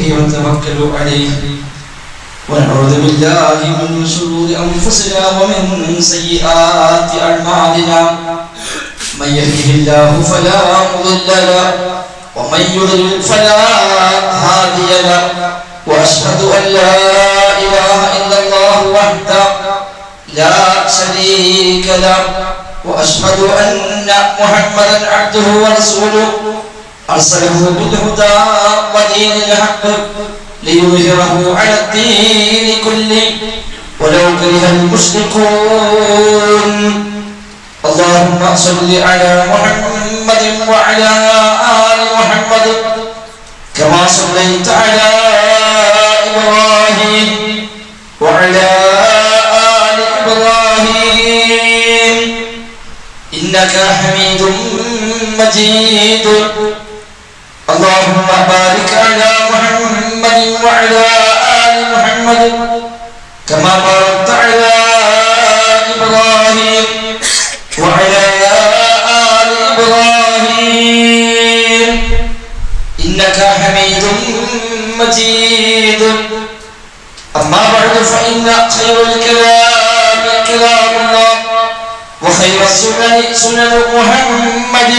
ونتوكل عليه ونعوذ بالله من شرور أنفسنا ومن سيئات أعمالنا من يهده الله فلا مضل له ومن يضلل فلا هادي له وأشهد أن لا إله إلا الله وحده لا شريك له وأشهد أن محمدا عبده ورسوله أرسله بالهدى ودين الحق ليظهره على الدين كله ولو كره المشركون اللهم صل على محمد وعلى آل محمد كما صليت على إبراهيم وعلى آل إبراهيم إنك حميد مجيد اللهم بارك على محمد وعلى آل محمد كما باركت على إبراهيم وعلى آل إبراهيم إنك حميد مجيد أما بعد فإن خير الكلام كلام الله وخير السنن سنن محمد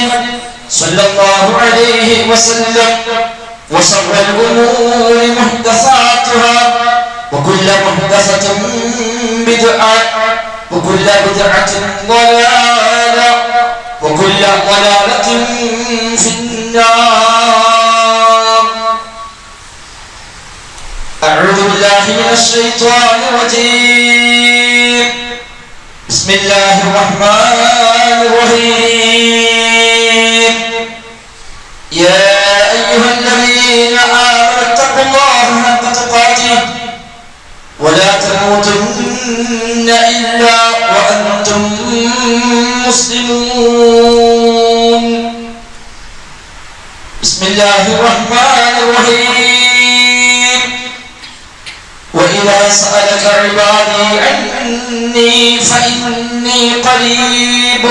صلى الله عليه وسلم وشر الأمور محدثاتها وكل محدثة بدعة وكل بدعة ضلالة وكل ضلالة في النار أعوذ بالله من الشيطان الرجيم بسم الله الرحمن الرحيم يا أيها الذين آمنوا اتقوا الله حق تقاته ولا تموتن إلا وأنتم مسلمون بسم الله الرحمن الرحيم وإذا سألك عبادي عني فإني قريب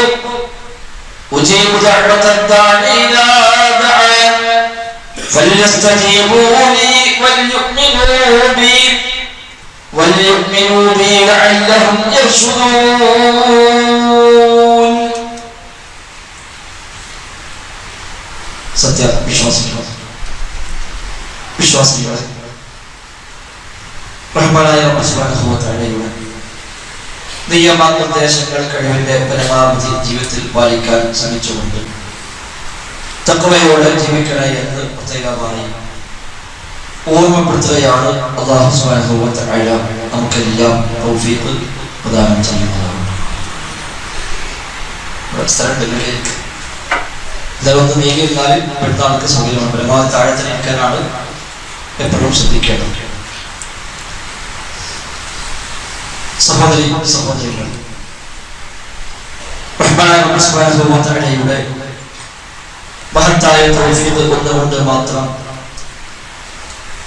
أجيب دعوة الداعي إذا دعان فليستجيبوا لي وليؤمنوا بي لعلهم يرشدون സത്യ വിശ്വാസികളെ റഹ്മാനായ അല്ലാഹു സുബ്ഹാനഹു വ തആലയുടെ നിയമനിർദ്ദേശങ്ങൾ കഴിവിന്റെ പരമാവധി ജീവിതത്തിൽ പാലിക്കാൻ ശ്രമിച്ചുകൊണ്ട് തഖ്വയോടെ ജീവിക്കണേ എന്ന് പ്രത്യേകമായി ഓർമ്മപ്പെടുത്തുകയാണ് അല്ലാഹു സുബ്ഹാനഹു വ തആല നമുക്കെല്ലാം തൗഫീഖ് പ്രദാനം ചെയ്യുന്നതാണ്. ഇതൊന്ന് നീങ്ങിയിരുന്നാൽ പെടുന്ന ആൾക്ക് സൗകര്യമാണ്. പരമാവധി താഴത്തിന് നിൽക്കാനാണ് എപ്പോഴും ശ്രദ്ധിക്കേണ്ടത്. സഹോദരികൾ റഹ്മാനായ അല്ലാഹു സുബ്ഹാനഹു വ തആലയുടെ മഹത്തായ തൗഫീഖ് കൊണ്ടുകൊണ്ട് മാത്രം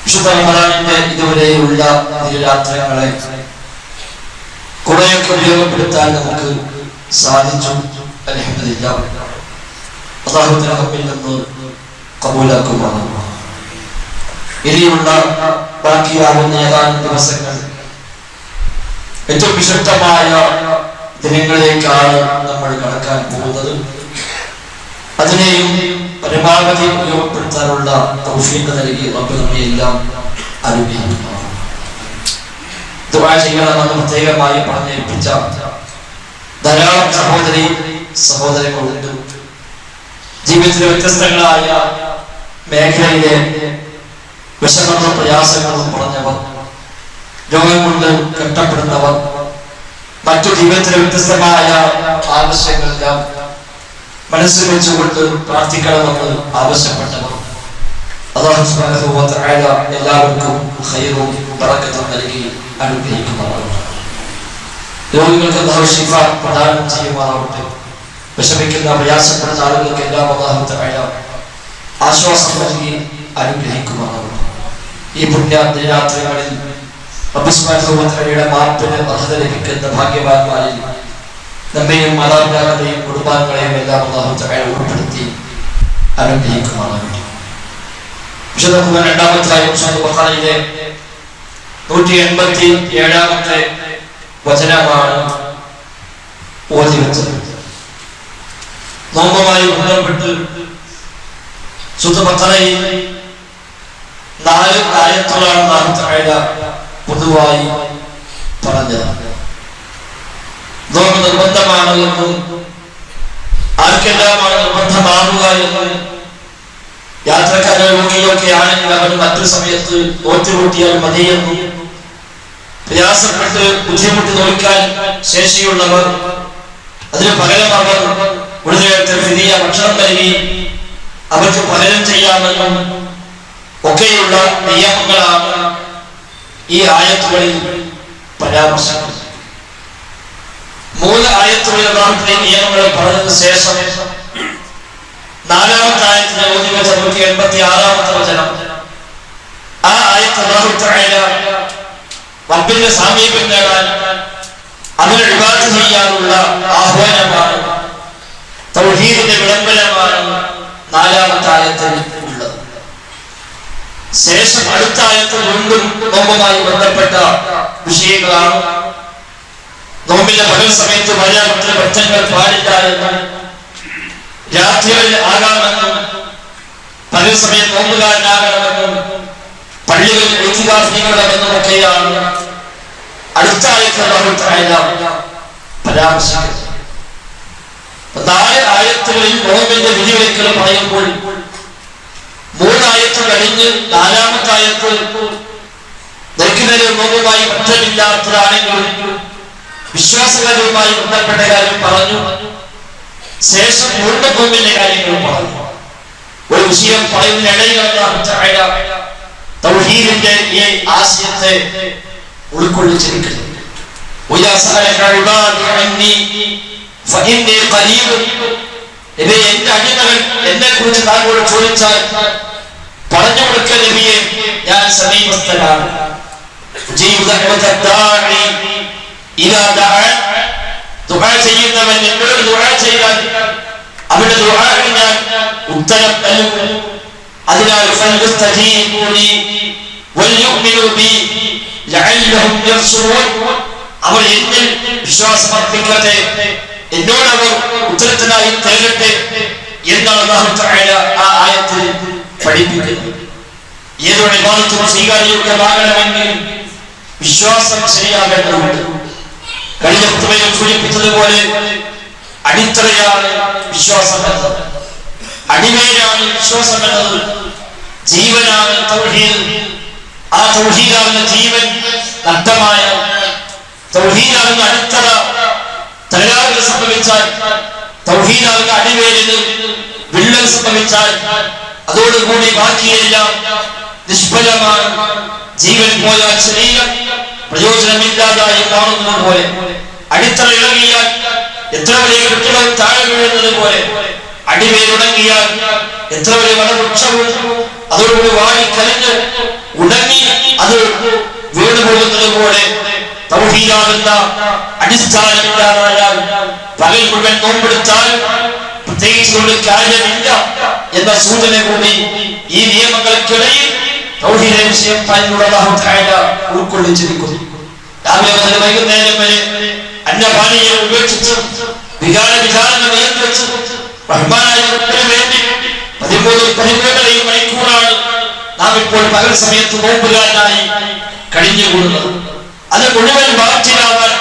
വിശുദ്ധ റമദാനിന്റെ ഇതുവരെയുള്ള ദിനരാത്രങ്ങളെ കുറെയൊക്കെ ഉപയോഗപ്പെടുത്താൻ നമുക്ക് സാധിച്ചു. അൽഹംദുലില്ലാഹ്. അല്ലാഹു തആല നമ്മിൽ നിന്ന് ഖബൂലാക്കുമാറാകട്ടെ. ഇനിയുള്ള ബാക്കിയാവുന്ന ഏതാനും ദിവസങ്ങൾ ഏറ്റവും വിശുദ്ധമായ ദിനങ്ങളിലേക്കാണ് നമ്മൾ കടക്കാൻ പോകുന്നത്. അതിനെയും പരമാവധി ഉപയോഗപ്പെടുത്താനുള്ള തൗഫീഖ് നൽകി റബ്ബ് നമ്മയെല്ലാം അനുഗ്രഹിക്കണം. ദുആ ചെയ്യണമെന്ന് പ്രത്യേകമായി പറഞ്ഞേൽപ്പിച്ച ധാരാളം സഹോദരങ്ങളുണ്ട്. ജീവിതത്തിലെ വ്യത്യസ്തങ്ങളായ മേഖലയിലെ വിഷമങ്ങളും പ്രയാസങ്ങളും പറഞ്ഞവർ, രോഗം കൊണ്ട് കഷ്ടപ്പെടുന്നവർ, മറ്റു ജീവിതത്തിലെ വ്യത്യസ്തമായ ആവശ്യങ്ങളെല്ലാം മനസ്സിൽ വെച്ചുകൊണ്ട് പ്രാർത്ഥിക്കണമെന്ന് ആവശ്യപ്പെട്ടവർ, അല്ലാഹു സുബ്ഹാനഹു വ തആല എല്ലാവർക്കും ഖൈറും ബറക്കത്തും നൽകി അനുഗ്രഹിക്കുമാറാകട്ടെ. രോഗികൾക്ക് അല്ലാഹു ശിഫ പ്രദാനം ചെയ്യുമാറാകട്ടെ. വിഷമിക്കുന്ന പ്രയാസപ്പെടുന്ന ആളുകൾക്ക് എല്ലാം അല്ലാഹു തആല ആശ്വാസം നൽകി അനുഗ്രഹിക്കുമാറാകട്ടെ. ഈ പുണ്യ ദിനരാത്രികളിൽ റബ്ബ് സുബ്ഹാനഹു വ തആലയുടെ മാപ്പിന് അർഹത ലഭിക്കുന്ന ഭാഗ്യവാന്മാരിൽ നമ്മയും മാതാപിതാക്കളെയും കുടുംബാംഗങ്ങളെയും എല്ലാം അല്ലാഹു തആല ഉൾപ്പെടുത്തി അനുഗ്രഹിക്കുമാറാകട്ടെ. വിശുദ്ധ ഖുർആൻ രണ്ടാമത്തെ സൂറത്തുൽ ബഖറയിലെ 187-ാമത്തെ വചനമാണ് ഓതി വെച്ചത്. നോമ്പുമായി ബന്ധപ്പെട്ട് സൂറത്തുൽ ബഖറയിൽ 4 ആയത്തുകളാണ് അല്ലാഹു തആല പൊതുവായി പറഞ്ഞത്. നോമ്പ് നിർബന്ധമാണ് എന്നും ആർക്കെല്ലാമാണ് നിർബന്ധമാകുക എന്നും യാത്രക്കാരോ രോഗിയൊക്കെ ആണെങ്കിൽ അവർ മറ്റു സമയത്ത് നോറ്റുകൂട്ടിയാൽ മതിയെന്നും പ്രയാസപ്പെട്ട് ബുദ്ധിമുട്ട് നോക്കാൻ ശേഷിയുള്ളവർ അതിന് പകരം അവർ ഒരു നേരത്തെ ഫിദിയ ഭക്ഷണം നൽകി അവർക്ക് പകരം ചെയ്യാമെന്നും ഒക്കെയുള്ള നിയമങ്ങളാണ് ഈ ആയത്തുകളിൽ പരാമർശിക്കുന്നത്. 3 ആയത്തുകളിൽ നിയമങ്ങൾ പറഞ്ഞതിന് ശേഷം 4-ാമത്തെ ആയത്തിലെ 186-ാമത്തെ വചനം, ആ ആയത്ത് അല്ലാഹു തആല റബ്ബിന്റെ സാമീപ്യം നേടാൻ അതിനെ ഇബാദത്ത് ചെയ്യാനുള്ള ആഹ്വാനമാണ്, തൗഹീദിന്റെ വിളംബരമാണ് 4-ാമത്തെ ആയത്തിൽ ഉള്ളത്. ശേഷം അടുത്ത ആയത്ത് വീണ്ടും നോമ്പുമായി ബന്ധപ്പെട്ട വിഷയങ്ങളാണ്. നോമ്പിന്റെ പകൽ സമയത്ത് പര്യാപ്തത്തിന് ഭക്ഷണങ്ങൾ പാടില്ല എന്നും രാത്രികളിൽ ആകാമെന്നും പകൽ സമയം നോമ്പുകാരനാകണമെന്നും പള്ളികളിൽ എത്തിക്കാഫിക്കണമെന്നും ഒക്കെയാണ് അടുത്ത ആയത്തിൽ അല്ലാഹു തആല പരാമർശിക്കുന്നത്. 4 ആയത്തുകളിൽ നോമ്പിന്റെ വിധിവിലക്കുകൾ പറയുമ്പോൾ 3 ആയത്ത് കഴിഞ്ഞ് 4-ാമത്തെ ആയത്ത് ദൈർഘ്യമേറിയ നോമ്പുമായി ബന്ധമില്ലാത്തതാണെങ്കിലും വിശ്വാസകാര്യവുമായി ബന്ധപ്പെട്ട കാര്യം പറഞ്ഞു. ശേഷം വീണ്ടും നോമ്പിന്റെ കാര്യങ്ങൾ പറഞ്ഞു. ഒരു വിഷയം പറയുന്നതിനിടയിൽ അല്ലാഹു തആല തൗഹീദിന്റെ ഈ ആശയത്തെ ഉൾക്കൊള്ളിച്ചിരിക്കുന്നു. വഇദാ സഅലക ഇബാദി അന്നി ഫഇന്നി ഖരീബ്. നബിയെ, എന്റെ അടിമകൾ എന്നെ കുറിച്ച് താങ്കളോട് ചോദിച്ചാൽ പറഞ്ഞു കൊടുക്കുക നബിയെ, ഞാൻ സമീപസ്ഥനാണ്. ദുആ ചെയ്യുന്നവൻ എന്നോട് ദുആ ചെയ്താൽ അവന്റെ ദുആക്ക് ഞാൻ ഉത്തരം നൽകും. അതിനാൽ ഫൽയസ്തജീബൂലി വൽയുഅ്മിനൂ ബി ലഅല്ലഹും യർശുദൂൻ. അവർ എന്നിൽ വിശ്വാസം അർപ്പിക്കട്ടെ, എന്നോട് അവർ ഉത്തരത്തിനായി തേടട്ടെ എന്നാണ് അല്ലാഹു തആല ആ ആയത്തിൽ പഠിപ്പിക്കുന്നത്. ഏതൊരു ഇബാദത്തും സ്വീകാര്യമാകണമെങ്കിൽ വിശ്വാസം ശരിയാകേണ്ടതുണ്ട്. കഴിഞ്ഞ ഖുതുബയിൽ സൂചിപ്പിച്ചതുപോലെ അടിത്തറയാണ് വിശ്വാസം എന്നത്, അടിവേരാണ് വിശ്വാസം എന്നത്, ജീവനാണ് തൗഹീദ്. ആ തൗഹീദാകുന്ന ജീവൻ നഷ്ടമായ തൗഹീദാകുന്ന അടിത്തറ തകരാറുകൾ സംഭവിച്ചാൽ, തൗഹീദാകുന്ന അടിവേരിന് വിള്ളൽ സംഭവിച്ചാൽ അതോടുകൂടി ബാക്കിയെല്ലാം നിഷ്ഫലമാണ്. ജീവൻ പോയാൽ ശരീരം പ്രയോജനമില്ലാതായി കാണുന്നത് പോലെ, അടിത്തറ ഇളകിയാൽ എത്ര വലിയ കെട്ടിടവും താഴെ വീഴുന്നത് പോലെ, അടിവേരുണങ്ങിയാൽ എത്ര വലിയ വനവൃക്ഷവും അതോടുകൂടി വാടി കലഞ്ഞ് ഉണങ്ങി അത് വീണു പോകുന്നത് പോലെ തൗഹീദാകുന്ന അടിസ്ഥാനമില്ലാതായാൽ പകൽ മുഴുവൻ നോമ്പെടുത്താൽ പ്രത്യേകിച്ചുകൊണ്ട് കാര്യമില്ല എന്ന സൂചന കൂടി ഈ നിയമങ്ങൾക്കിടയിൽ തൗഹീദിന്റെ വിഷയം പറഞ്ഞുള്ള അല്ലാഹു തആല ഉൾക്കൊള്ളിച്ചിരിക്കുന്നു. രാവിലെ മുതൽ വൈകുന്നേരം വരെ അന്നപാനീയം ഉപേക്ഷിച്ച് വികാരങ്ങൾ നിയന്ത്രിച്ച് റഹ്മാനായ റബ്ബിന് വേണ്ടി 13 മണിക്കൂറാണ് നാം ഇപ്പോൾ പകൽ സമയത്ത് നോമ്പുകാരനായി കഴിഞ്ഞുകൂടുന്നത്. അത് മുഴുവൻ ബാധ്യനാവാൻ,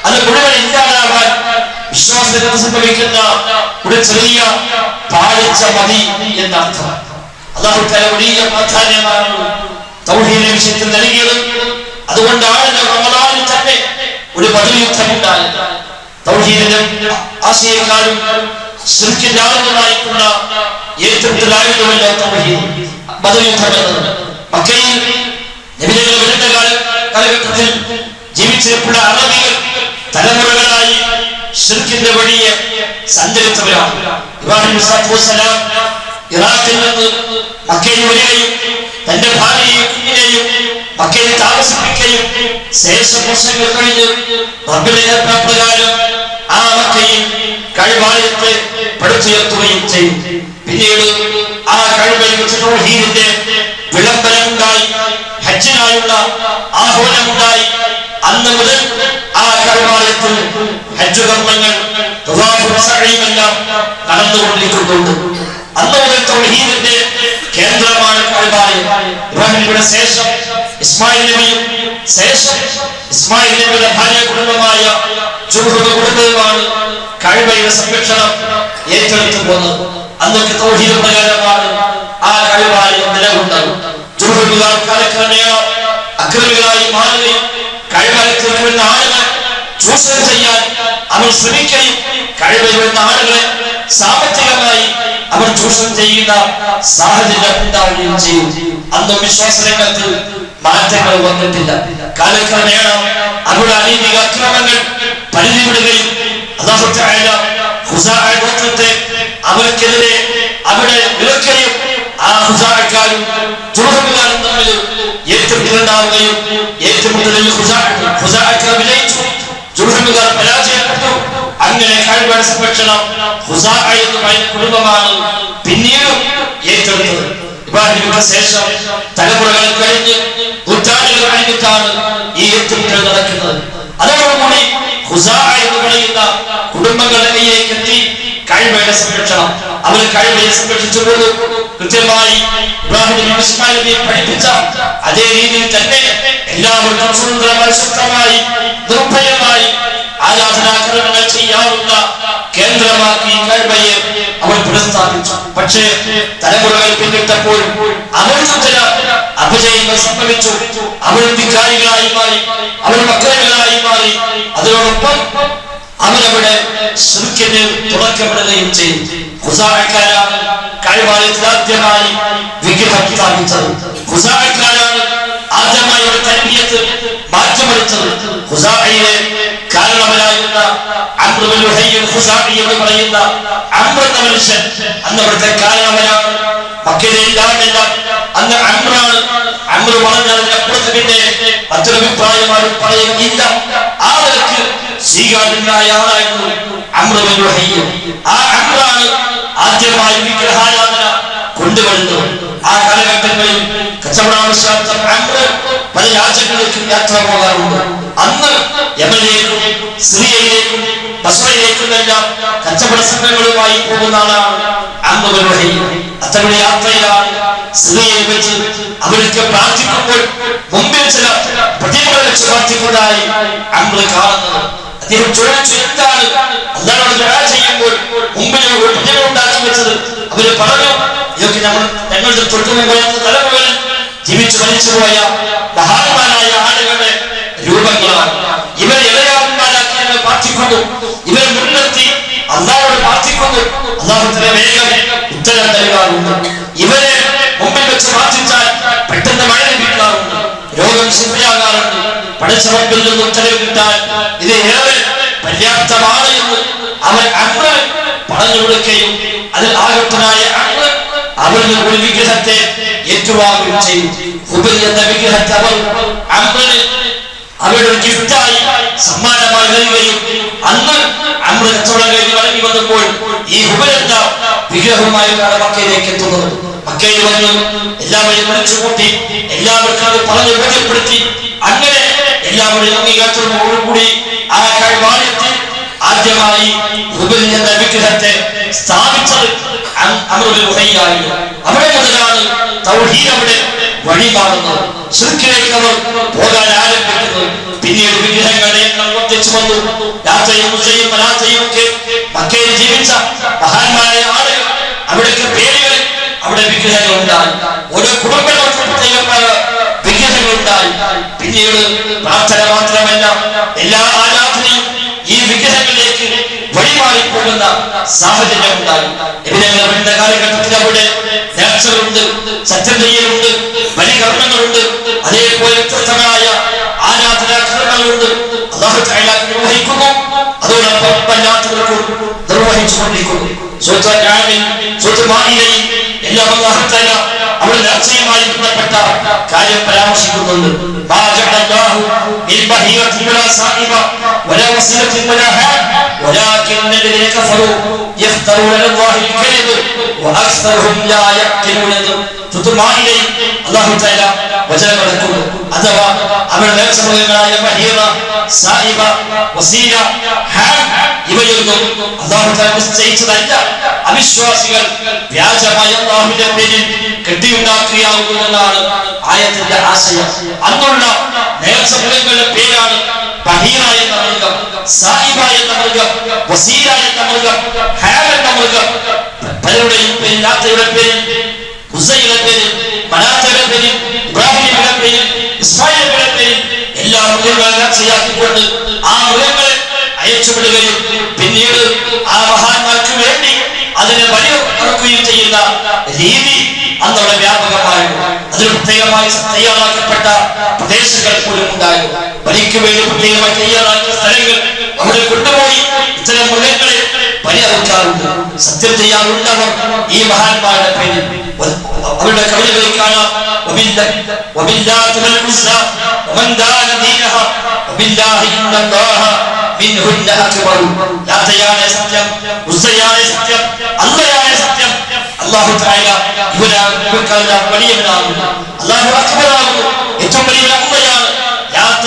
അത് മുഴുവൻ ഇല്ലാതാവാൻ വിശ്വാസത്തിൽ സംഭവിക്കുന്ന ഒരു ചെറിയ പാളിച്ച മതി എന്നർത്ഥം. അല്ലാഹു തആല വലിയ പ്രാധാന്യമാണ് തൗഹീദിന്റെ വിഷയത്തിൽ നൽകിയത്. അതുകൊണ്ടാണ് റമദാനിൽ തന്നെ ഒരു ബദർ യുദ്ധമുണ്ടായത്. തൗഹീദിന്റെ ആശയക്കാരും ശിർക്കിന്റെ ആളുകളായിട്ടുള്ള ഏറ്റെടുത്തലായതുമല്ല തൗഹീദ്. ബദർ യുദ്ധം എന്നത് മക്കയിൽ നബിയുടെ വരുന്ന കാലഘട്ടത്തിൽ ജീവിച്ചിരിപ്പുള്ള അറബികൾ തലമുറകളായി ശിർക്കിന്റെ വഴിയെ സഞ്ചരിച്ചവരാണ്. ഇബ്രാഹിം അലൈഹിസ്സലാം ഇറാഖിൽ നിന്ന് മക്കയിൽ വരികയും തന്റെ ഭാര്യയെയും കുഞ്ഞിനെയും മക്കയിൽ താമസിപ്പിക്കുകയും ശേഷം വർഷങ്ങൾ കഴിഞ്ഞ് റബ്ബിന്റെ പ്രകാരം ആ മക്കയിൽ കഅബയെ പടുത്തുയർത്തുകയും ചെയ്തു. പിന്നീട് ആ കഅബയിൽ വെച്ച് തൗഹീദിന്റെ വിളംബരമുണ്ടായി, ഹജ്ജിനായുള്ള ആഹ്വാനമുണ്ടായി. അന്ന് മുതൽ ആ കഅബയിൽ ഹജ്ജ് കർമ്മങ്ങൾ എല്ലാം നടന്നുകൊണ്ടിരിക്കുന്നുണ്ട്. അന്ന് മുതൽ തൗഹീദിന്റെ കേന്ദ്രമാണ് കഅബയെ. ഇബ്രാഹിം നബിയുടെ ശേഷം ഇസ്മായിൽ നബിയും ശേഷം ഇസ്മായിൽ നബിയുടെ ഭാര്യ കുടുംബമായ ജുർഹും കുടുംബവുമാണ് കഅബയുടെ സംരക്ഷണം ഏറ്റെടുത്തു പോകുന്നത്. അന്നൊക്കെ തൗഹീദ് പ്രകാരമാണ് ആ കഅബയെ നിലകൊണ്ടത്. ജുർഹുകാർ കാലക്രമേണ അക്രമികളായി മാറുകയും കഅബയിൽ വരുന്ന ആളുകൾ ചൂഷണം ചെയ്യാൻ അവർ ശ്രമിക്കുകയും കഅബയിൽ വരുന്ന ആളുകളെ സാമ്പത്തികമായി അവർ ചൂഷണം ചെയ്യുന്ന സാഹചര്യം ഉണ്ടാവുകയും ചെയ്യും. അന്നും വിശ്വാസ രംഗത്ത് മാറ്റങ്ങൾ വന്നിട്ടില്ല. കാലക്രമേണ അവരുടെ അനീതിക അക്രമങ്ങൾ പരിധി വിടുകയും അല്ലാഹു തആല ഖുസാഅ ഗോത്രത്തെ അവർക്കെതിരെ അവിടെ വിലക്കുകയും ആ ഖുസാഅക്കാരും ജുർഹുകാരും തമ്മിൽ ഏറ്റുമുട്ടലുണ്ടാവുകയും ഏറ്റുമുട്ടലിൽ ഖുസാഅക്കാർ വിജയിച്ചു, ജുർഹുകാർ പരാജയപ്പെട്ടു. അങ്ങനെ കഅബയുടെ സംരക്ഷണം ഖുസാഅ എന്ന് പറയുന്ന കുടുംബമാണ് പിന്നീട് ഏറ്റെടുത്തത്. ഇബ്രാഹിമിന്റെ ശേഷം തലമുറകൾ കഴിഞ്ഞ് നൂറ്റാണ്ടുകൾ കഴിഞ്ഞിട്ടാണ് ഈ ഏറ്റുമുട്ടൽ നടക്കുന്നത്. അതോടുകൂടി ഖുസാഅ എന്ന് പറയുന്ന കുടുംബങ്ങളുടെ കയ്യിലേക്ക് എത്തി കഅബയുടെ സംരക്ഷണം. അവർ കഅബയെ സംരക്ഷിച്ചുകൊണ്ട് കൃത്യമായി ഇബ്രാഹിം നബി ഇസ്മായിൽ നബിയെ പഠിപ്പിച്ച അതേ രീതിയിൽ തന്നെ എല്ലാവർക്കും സുന്ദരമായി ശക്തമായി നിർഭയമായി ആരാധനാകർമ്മങ്ങൾ ചെയ്യാവുന്ന കേന്ദ്രമാക്കി കഅബയെ അവർ പുനഃസ്ഥാപിച്ചു. പക്ഷേ തലമുറകൾ പിന്നിട്ടപ്പോൾ അവർക്ക് ചില അപജയങ്ങൾ സംഭവിച്ചു. അവർ ധിക്കാരികളായി മാറി, അവർ മക്കളായി മാറി. അതിനോടൊപ്പം അവരവിടെ ശിർക്കിന് തുടക്കമിടുകയും ചെയ്തു. ഖുസാഅക്കാരാണ് കഅബയിൽ ആദ്യമായി വിഗ്രഹം സ്ഥാപിച്ചത്. ഖുസാഅക്കാരാണ് ആദ്യമായി ഒരു തർബിയത്ത് മാറ്റമടിച്ചത്. ഖുസാഅയിലെ കാരണവരായിരുന്ന അംർ ബിൻ ലുഹൈ ഖുസാഇ എന്ന് പറയുന്ന അംർ എന്ന മനുഷ്യൻ അന്ന് അവിടുത്തെ കാരണവരാണ്. മക്കയിലെ ഇല്ലാതില്ല അന്ന് അംറാണ്. അംർ പറഞ്ഞതിനപ്പുറത്ത് പിന്നെ മറ്റൊരു അഭിപ്രായമാരും പറയുകയില്ല. ആ നിലക്ക് സ്വീകാര്യനായ ആളായിരുന്നു അംർ ബിൻ ലുഹൈ. ആ അംറാണ് ആദ്യമായി വിഗ്രഹാരാധന കൊണ്ടുവരുന്നത്. ആ കാലഘട്ടങ്ങളിൽ കച്ചവടാവശ്യാർത്ഥം അംർ പല രാജ്യങ്ങളിലേക്കും യാത്ര പോകാറുണ്ട്. അന്ന് യമനിലേക്കും സിറിയയിലേക്കും ബസ്രയിലേക്കും എല്ലാം കച്ചവട സംഘങ്ങളുമായി പോകുന്ന ആളാണ് അംർ ബിൻ ലുഹൈ. അത്തരം യാത്രയിലാണ് സിറിയയിൽ വെച്ച് അവർക്ക് പ്രാർത്ഥിക്കുമ്പോൾ മുമ്പിൽ ചില പ്രതിമകൾ വെച്ച് പ്രാർത്ഥിക്കുന്നതായി അംർ കാണുന്നത്. അദ്ദേഹം ചോദിച്ചു, എന്താണ് അല്ലാഹുവോട് ദുആ ചെയ്യുമ്പോൾ മുമ്പിൽ ഒരു പ്രതിമ ഉണ്ടാക്കി വെച്ചത്? അവര് പറഞ്ഞു, ഇതൊക്കെ ഞങ്ങളുടെ തൊട്ടുമുമ്പ് തലമുറകൾ ജീവിച്ചു മരിച്ചുപോയ മഹാന്മാരായ ആളുകളുടെ രൂപങ്ങളാണ്. ഇവരെ ഇളയാന്മാരാക്കി ഞങ്ങൾ പ്രാർത്ഥിക്കുന്നു, ഇവരെ മുൻനിർത്തി അല്ലാഹുവോട് പ്രാർത്ഥിക്കുന്നു. അല്ലാഹു തആല വേഗം ഉത്തരം നൽകാറുണ്ട്. ഇവരെ മുമ്പിൽ വെച്ച് പ്രാർത്ഥിച്ചാൽ പെട്ടെന്ന് മഴ ലഭിക്കാറുണ്ട്, രോഗം ശിഫയാകാറുണ്ട്. പഠിച്ചവർക്ക് ഉത്തരവ് കിട്ടാൻ ഇത് ഏറെ പര്യാപ്തമാണ് എന്ന് അവൻ അംർ പറഞ്ഞു കൊടുക്കുകയും അതിൽ ആകൃഷ്ടനായ അംർ അവരുടെ ഒരു വിഗ്രഹത്തെ ഏറ്റുവാങ്ങുകയും ചെയ്തു. ഹുബൽ എന്ന വിഗ്രഹത്തെ അവർ അംറിന് അവരുടെ ഒരു ഗിഫ്റ്റായി സമ്മാനമായി നൽകുകയും അന്ന് അംർ കച്ചവടം കഴിഞ്ഞ് മടങ്ങി വന്നപ്പോൾ ഈ ഹുബൽ എന്ന വിഗ്രഹവുമായിട്ടാണ് മക്കയിലേക്ക് എത്തുന്നത്. മക്കയിൽ വന്ന് എല്ലാവരെയും വിളിച്ചുകൂട്ടി എല്ലാവർക്കും അത് പറഞ്ഞു ബോധ്യപ്പെടുത്തി. അങ്ങനെ എല്ലാവരുടെയും അംഗീകാരത്തോടുകൂടി ആ കഅബയിൽ ആദ്യമായി ഹുബൽ എന്ന വിഗ്രഹത്തെ സ്ഥാപിച്ചത് അംർ ബിൻ ലുഹൈ ആയിരുന്നു. അവിടെ മുതലാണ് തൗഹീദ് അവിടെ വഴിമാറുന്നത്. ശിർക്കിലേക്ക് അവർ പോകാൻ ആരംഭിക്കുന്നത്. പിന്നീട് വിഗ്രഹങ്ങളുടെ എണ്ണം വർദ്ധിച്ചു വന്നു. ലാത്തയും ഉസ്സയും മനാത്തയും ഒക്കെ മക്കയിൽ ജീവിച്ച മഹാന്മാരായ ആളുകൾ അവിടേക്ക് പേരുകൾ അവിടെ വിഗ്രഹങ്ങൾ ഉണ്ടായി. ഓരോ കുടുംബങ്ങൾക്കും പ്രത്യേകമായ വിഗ്രഹങ്ങൾ ഉണ്ടായി. പിന്നീട് പ്രാർത്ഥന മാത്രമല്ല, എല്ലാ ആരാധനയും ഈ വിഗ്രഹങ്ങളിലേക്ക് വഴിമാറിപ്പോകുന്ന സാഹചര്യം ഉണ്ടായി. എവിടെ കാലഘട്ടത്തിൽ അവിടെ നേർച്ചകളുണ്ട്, സത്യം ചെയ്യലുണ്ട്, ബലികർമ്മങ്ങളുണ്ട്, അതേപോലെ വ്യത്യസ്തമായ ആരാധനാകർമ്മങ്ങളുണ്ട്. അല്ലാഹു തആല നിർവഹിക്കുന്നു, അതോടൊപ്പം അല്ലാത്തവർക്കും നിർവഹിച്ചുകൊണ്ടിരിക്കുന്നു. സൂറത്തുൽ മാഇദയിൽ എല്ലാം അല്ലാഹു തആല അവരുടെ നേർച്ചയുമായി ബന്ധപ്പെട്ട കാര്യം പരാമർശിക്കുന്നുണ്ട്. അഥവാ അവരുടെ നേർച്ചമൃഗങ്ങളായ ബഹീറ, സായിബ, വസീല, ഹാം ഇവയൊന്നും അല്ലാഹു തആല നിശ്ചയിച്ചതല്ല. അവിശ്വാസികൾ വ്യാജമായ അല്ലാഹുവിന്റെ പേരിൽ കെട്ടിയുണ്ടാക്കുകയാകുന്നു എന്നാണ് ആയത്തിന്റെ ആശയം. അന്നുള്ള നേർച്ചമൃഗങ്ങളുടെ പേരാണ് ബഹീറ എന്ന മൃഗം, സായിബ എന്ന മൃഗം, വസീല എന്ന മൃഗം, ഹാം എന്ന മൃഗം. പലരുടെയും പേരിൽ ലാത്തയുടെ പേരിൽ, ഉസ്സയുടെ പേരിൽ, മനാത്തയുടെ പേരിൽ, ഇബ്രാഹിമിന്റെ പേരിൽ, ഇസ്മായിലിന്റെ പേരിൽ എല്ലാ മൃഗങ്ങളെ നേർച്ചയാക്കിക്കൊണ്ട് ആ മൃഗങ്ങളെ അയച്ചുവിടുകയും പിന്നീട് ആ മഹാന്മാർക്ക് വേണ്ടി അതിനെ ബലി ഇറക്കുകയും ചെയ്യുന്ന രീതി അന്നവിടെ വ്യാപകമായിരുന്നു. അതിന് പ്രത്യേകമായി തയ്യാറാക്കപ്പെട്ട പ്രദേശങ്ങൾ പോലും ഉണ്ടായിരുന്നു. ബലിക്ക് വേണ്ടി പ്രത്യേകമായി തയ്യാറാക്കിയ സ്ഥലങ്ങൾ അവിടെ കൊണ്ടുപോയി ഇത്തരം മൃഗങ്ങളെ ബലി അറുക്കാറുണ്ട്. സത്യം ചെയ്യാറുള്ളവർ ഈ മഹാന്മാരുടെ പേരിൽ അവരുടെ കവിതകളിൽ കാണാം. സത്യം, സത്യം, അല്ലാഹുവാണ് സത്യം. അല്ലാഹു തആല ഇവരെല്ലാം വലിയവനാകുന്നു. അല്ലാഹു അക്ബറാകുന്നു. ഏറ്റവും വലിയ അള്ളയാണ്. ലാത്ത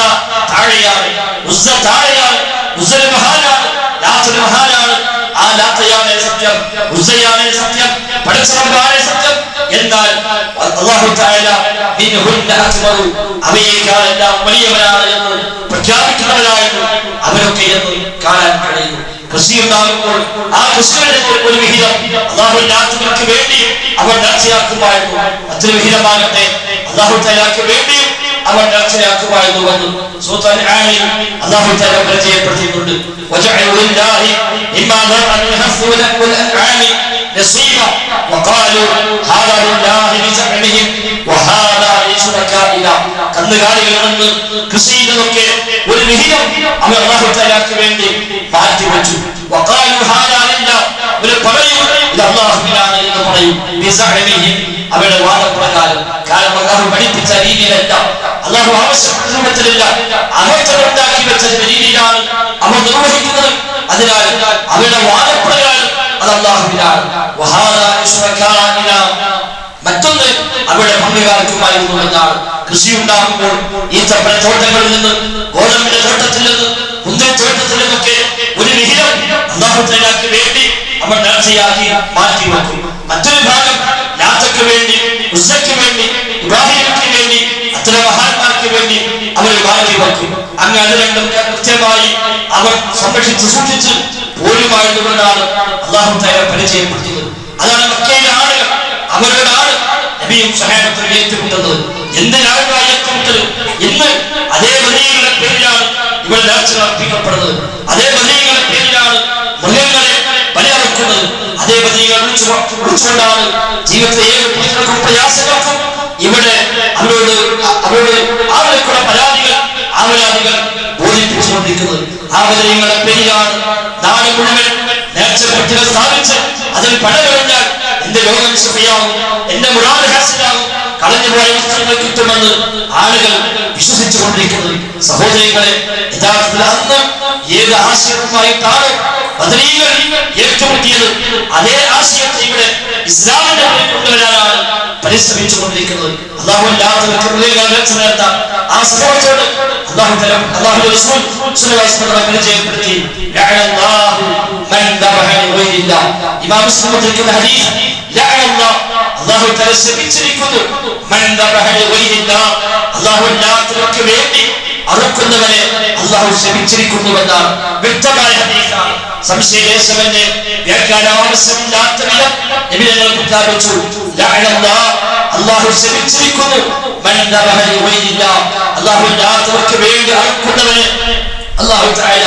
താഴെയാണ്, ഉസ്സ താഴെയാണ്. ഉസ്സ മഹാനാണ്, ലാത്ത മഹാനാണ്. ആ ലാത്തയാണ് സത്യം, ഉസ്സയാണ് സത്യം, പടച്ചറബ്ബാണ് സത്യം. എന്നാൽ അല്ലാഹു തആല മിൻഹുന്ന അക്ബറു, അവയേക്കാളെല്ലാം വലിയവനാണ് എന്ന് പ്രഖ്യാപിക്കുന്നവരായിരുന്നു അവരൊക്കെ എന്ന് കാണാൻ കഴിയുന്നു. കൃഷി ഉണ്ടാകുമ്പോൾ ആ കൃഷിയുടെ ഒരു വിഹിതം അല്ലാഹുവിന്റെ വേണ്ടി അവർ നേർച്ചയാക്കുമായിരുന്നു. മറ്റൊരു വിഹിതമാകട്ടെ അല്ലാഹു തആലയ്ക്ക് വേണ്ടിയും അവർ നേർച്ചയാക്കുമായിരുന്നു. സൂറത്തുൽ ആനിൽ അല്ലാഹു തആല പരിചയപ്പെടുത്തിയിട്ടുണ്ട്. വജഅലു ലില്ലാഹി മിമ്മാ ദറഅ മിൻ ഹസ്ബുൽ അൻആമി നസീബ വഖാലു ഹാദാ ലില്ലാഹി ബിസഅമിഹിം വഹാദാ ലിശുറകാഇന. കന്നുകാലികളിൽ നിന്ന് കൃഷിയിലൊക്കെ ഒരു വിഹിതം അവർ അല്ലാഹു തആലയ്ക്ക് വേണ്ടി മാറ്റിവെച്ചു. വഖാലു ഹാദാ ലില്ലാഹി, ഒരു പറയും ഇത് അല്ലാഹുവിനാണ് എന്ന് പറയും. ബിസഅമിഹിം, അവരുടെ വാദപ്രകാരം. കാരണം അല്ലാഹു പഠിപ്പിച്ച രീതിയിലല്ല, അല്ലാഹു ആവശ്യപ്പെട്ട രൂപത്തിലല്ല, അമർത്തമുണ്ടാക്കി വെച്ച രീതിയിലാണ് അവർ നിർവഹിക്കുന്നത്. അതിനാൽ അവരുടെ വാദപ്രകാരം അത് അല്ലാഹുവിനാണ്. വഹാദാ ലിശുറകാഇന, മറ്റൊന്ന് അവരുടെ പങ്കുകാർക്കുമായിരുന്നു എന്നാണ്. കൃഷി ഉണ്ടാകുമ്പോൾ ഈത്തപ്പഴ തോട്ടങ്ങളിൽ നിന്ന്, ഗോതമ്പിന്റെ തോട്ടത്തിൽ നിന്ന്, കുന്തത്തോട്ടത്തിൽ നിന്നൊക്കെ ഒരു വിഹിതം അല്ലാഹു തആലയ്ക്ക് വേണ്ടി അവർ നേർച്ചയാക്കി മാറ്റിവെക്കും. മറ്റൊരു ഭാഗം ലാത്തക്ക് വേണ്ടി, ഉസ്സയ്ക്ക് വേണ്ടി, ഇബ്രാഹിമിക്ക് വേണ്ടി, അത്തരം മഹാന്മാർക്ക് വേണ്ടി അവർ മാറ്റിവെക്കും. അങ്ങ് അത് രണ്ടും കൃത്യമായി അവർ സംരക്ഷിച്ച് സൂക്ഷിച്ച് പോരുമായിരുന്നുകൊണ്ടാണ് അല്ലാഹു തആല പരിചയപ്പെടുത്തുന്നത്. അതാണ് മക്കയിലെ ആളുകൾ, അവരുടെ ആൾ നബിയും സഹാബത്തും ഏറ്റുമുട്ടുന്നത്. എന്തിനാണ് ഏറ്റുമുട്ടത്? ഇന്ന് അതേ ബലിയുടെ പേരിലാണ് ഇവർ നേർച്ച അർപ്പിക്കപ്പെടുന്നത്. അതേ ബലിയുടെ പേരിലാണ് മൃഗങ്ങളെ ബലിയറുക്കുന്നത്. അതേ ബലികൾ വിളിച്ചുകൊണ്ടാണ് ജീവിതത്തിലെ ഏത് പ്രശ്നങ്ങൾക്കും പ്രയാസങ്ങൾക്കും ഇവിടെ അവരോട് ആളുകൾക്കുള്ള ആവലാദികൾ ബോധിപ്പിച്ചുകൊണ്ടിരിക്കുന്നത്. ആ ബലിയുടെ പേരിലാണ് നാട് മുഴുവൻ നേർച്ചപ്പെട്ടികൾ സ്ഥാപിച്ച് അതിൽ പടകഴിഞ്ഞാൽ എന്റെ രോഗം ശരിയാവും, എന്റെ മുറാദ് ഹാസിലാവും, കളഞ്ഞുപോയ വസ്ത്രങ്ങൾ കിട്ടുമെന്ന് ആളുകൾ വിശ്വസിച്ചു കൊണ്ടിരിക്കുന്നത്. സഹോദരികളെ, യഥാർത്ഥത്തിൽ അന്ന് ഏത് ആശയവുമായിട്ടാണ് ബദരീകൾ ഏറ്റുമുട്ടിയത്, അതേ ആശയത്തെ ഇവിടെ ഇസ്ലാമിന്റെ പേരിൽ കൊണ്ടുവരാനാണ് പരിശ്രമിച്ചുകൊണ്ടിരിക്കുന്നത്. അല്ലാഹുവില്ലാത്തവർക്ക് നേർച്ച ആ സമൂഹത്തോട് അല്ലാഹുവിന്റെ റസൂൽ സ്വല്ലല്ലാഹു അലൈഹി വസല്ലം പരിചയപ്പെടുത്തി. ഇമാം മുസ്ലിം ഉദ്ധരിക്കുന്ന ഹദീസ്, അല്ലാഹു തആല ശപിച്ചിരിക്കുന്നു അല്ലാഹുവില്ലാത്തവർക്ക് വേണ്ടി അറുക്കുന്നവനെ അല്ലാഹു ശപിച്ചിരിക്കുന്നുവെന്നാണ് വ്യക്തമായ ഹദീസാണ്. സംശയലേശമന്റെ വ്യാഖ്യാനം ആവശ്യമില്ലാത്ത വിധം നബി തങ്ങൾ പ്രഖ്യാപിച്ചു. അല്ലാഹു ശപിച്ചിരിക്കുന്നു അല്ലാഹുവില്ലാത്തവർക്ക് വേണ്ടി അറുക്കുന്നവനെ അല്ലാഹു തആല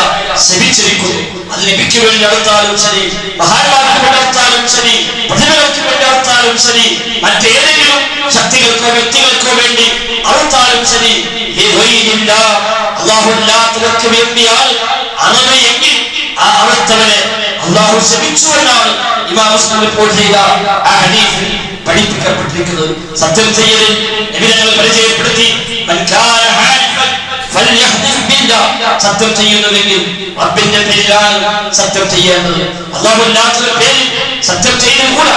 ശപിച്ചിരിക്കുന്നു. അത് നബിക്ക് വേണ്ടി അറുത്താലും ശരി, മഹാന്മാർക്ക് വേണ്ടി അറുത്താലും ശരി, പ്രതിഭകൾക്ക് വേണ്ടി അറുത്താലും ശരി, മറ്റേതെങ്കിലും ശക്തികൾക്കോ വ്യക്തികൾക്കോ വേണ്ടി അറുത്താലും ശരി, അല്ലാഹുവില്ലാത്തവർക്ക് വേണ്ടിയാണ് അറുവെങ്കിൽ ആ അറുത്തവനെ അല്ലാഹു ശപിച്ചു എന്നാണ് ഇമാം മുസ്ലിം റിപ്പോർട്ട് ചെയ്ത ആ ഹദീസിൽ പഠിപ്പിക്കപ്പെട്ടിരിക്കുന്നത്. സത്യം ചെയ്യലിൽ നബി തങ്ങൾ പരിചയപ്പെടുത്തി, സത്യം ചെയ്യുന്നുവെങ്കിൽ റബ്ബിന്റെ പേരിലാണ് സത്യം ചെയ്യേണ്ടത്. അല്ലാഹു അല്ലാഹുവിന്റെ പേരിൽ സത്യം ചെയ്തുകൂടാ.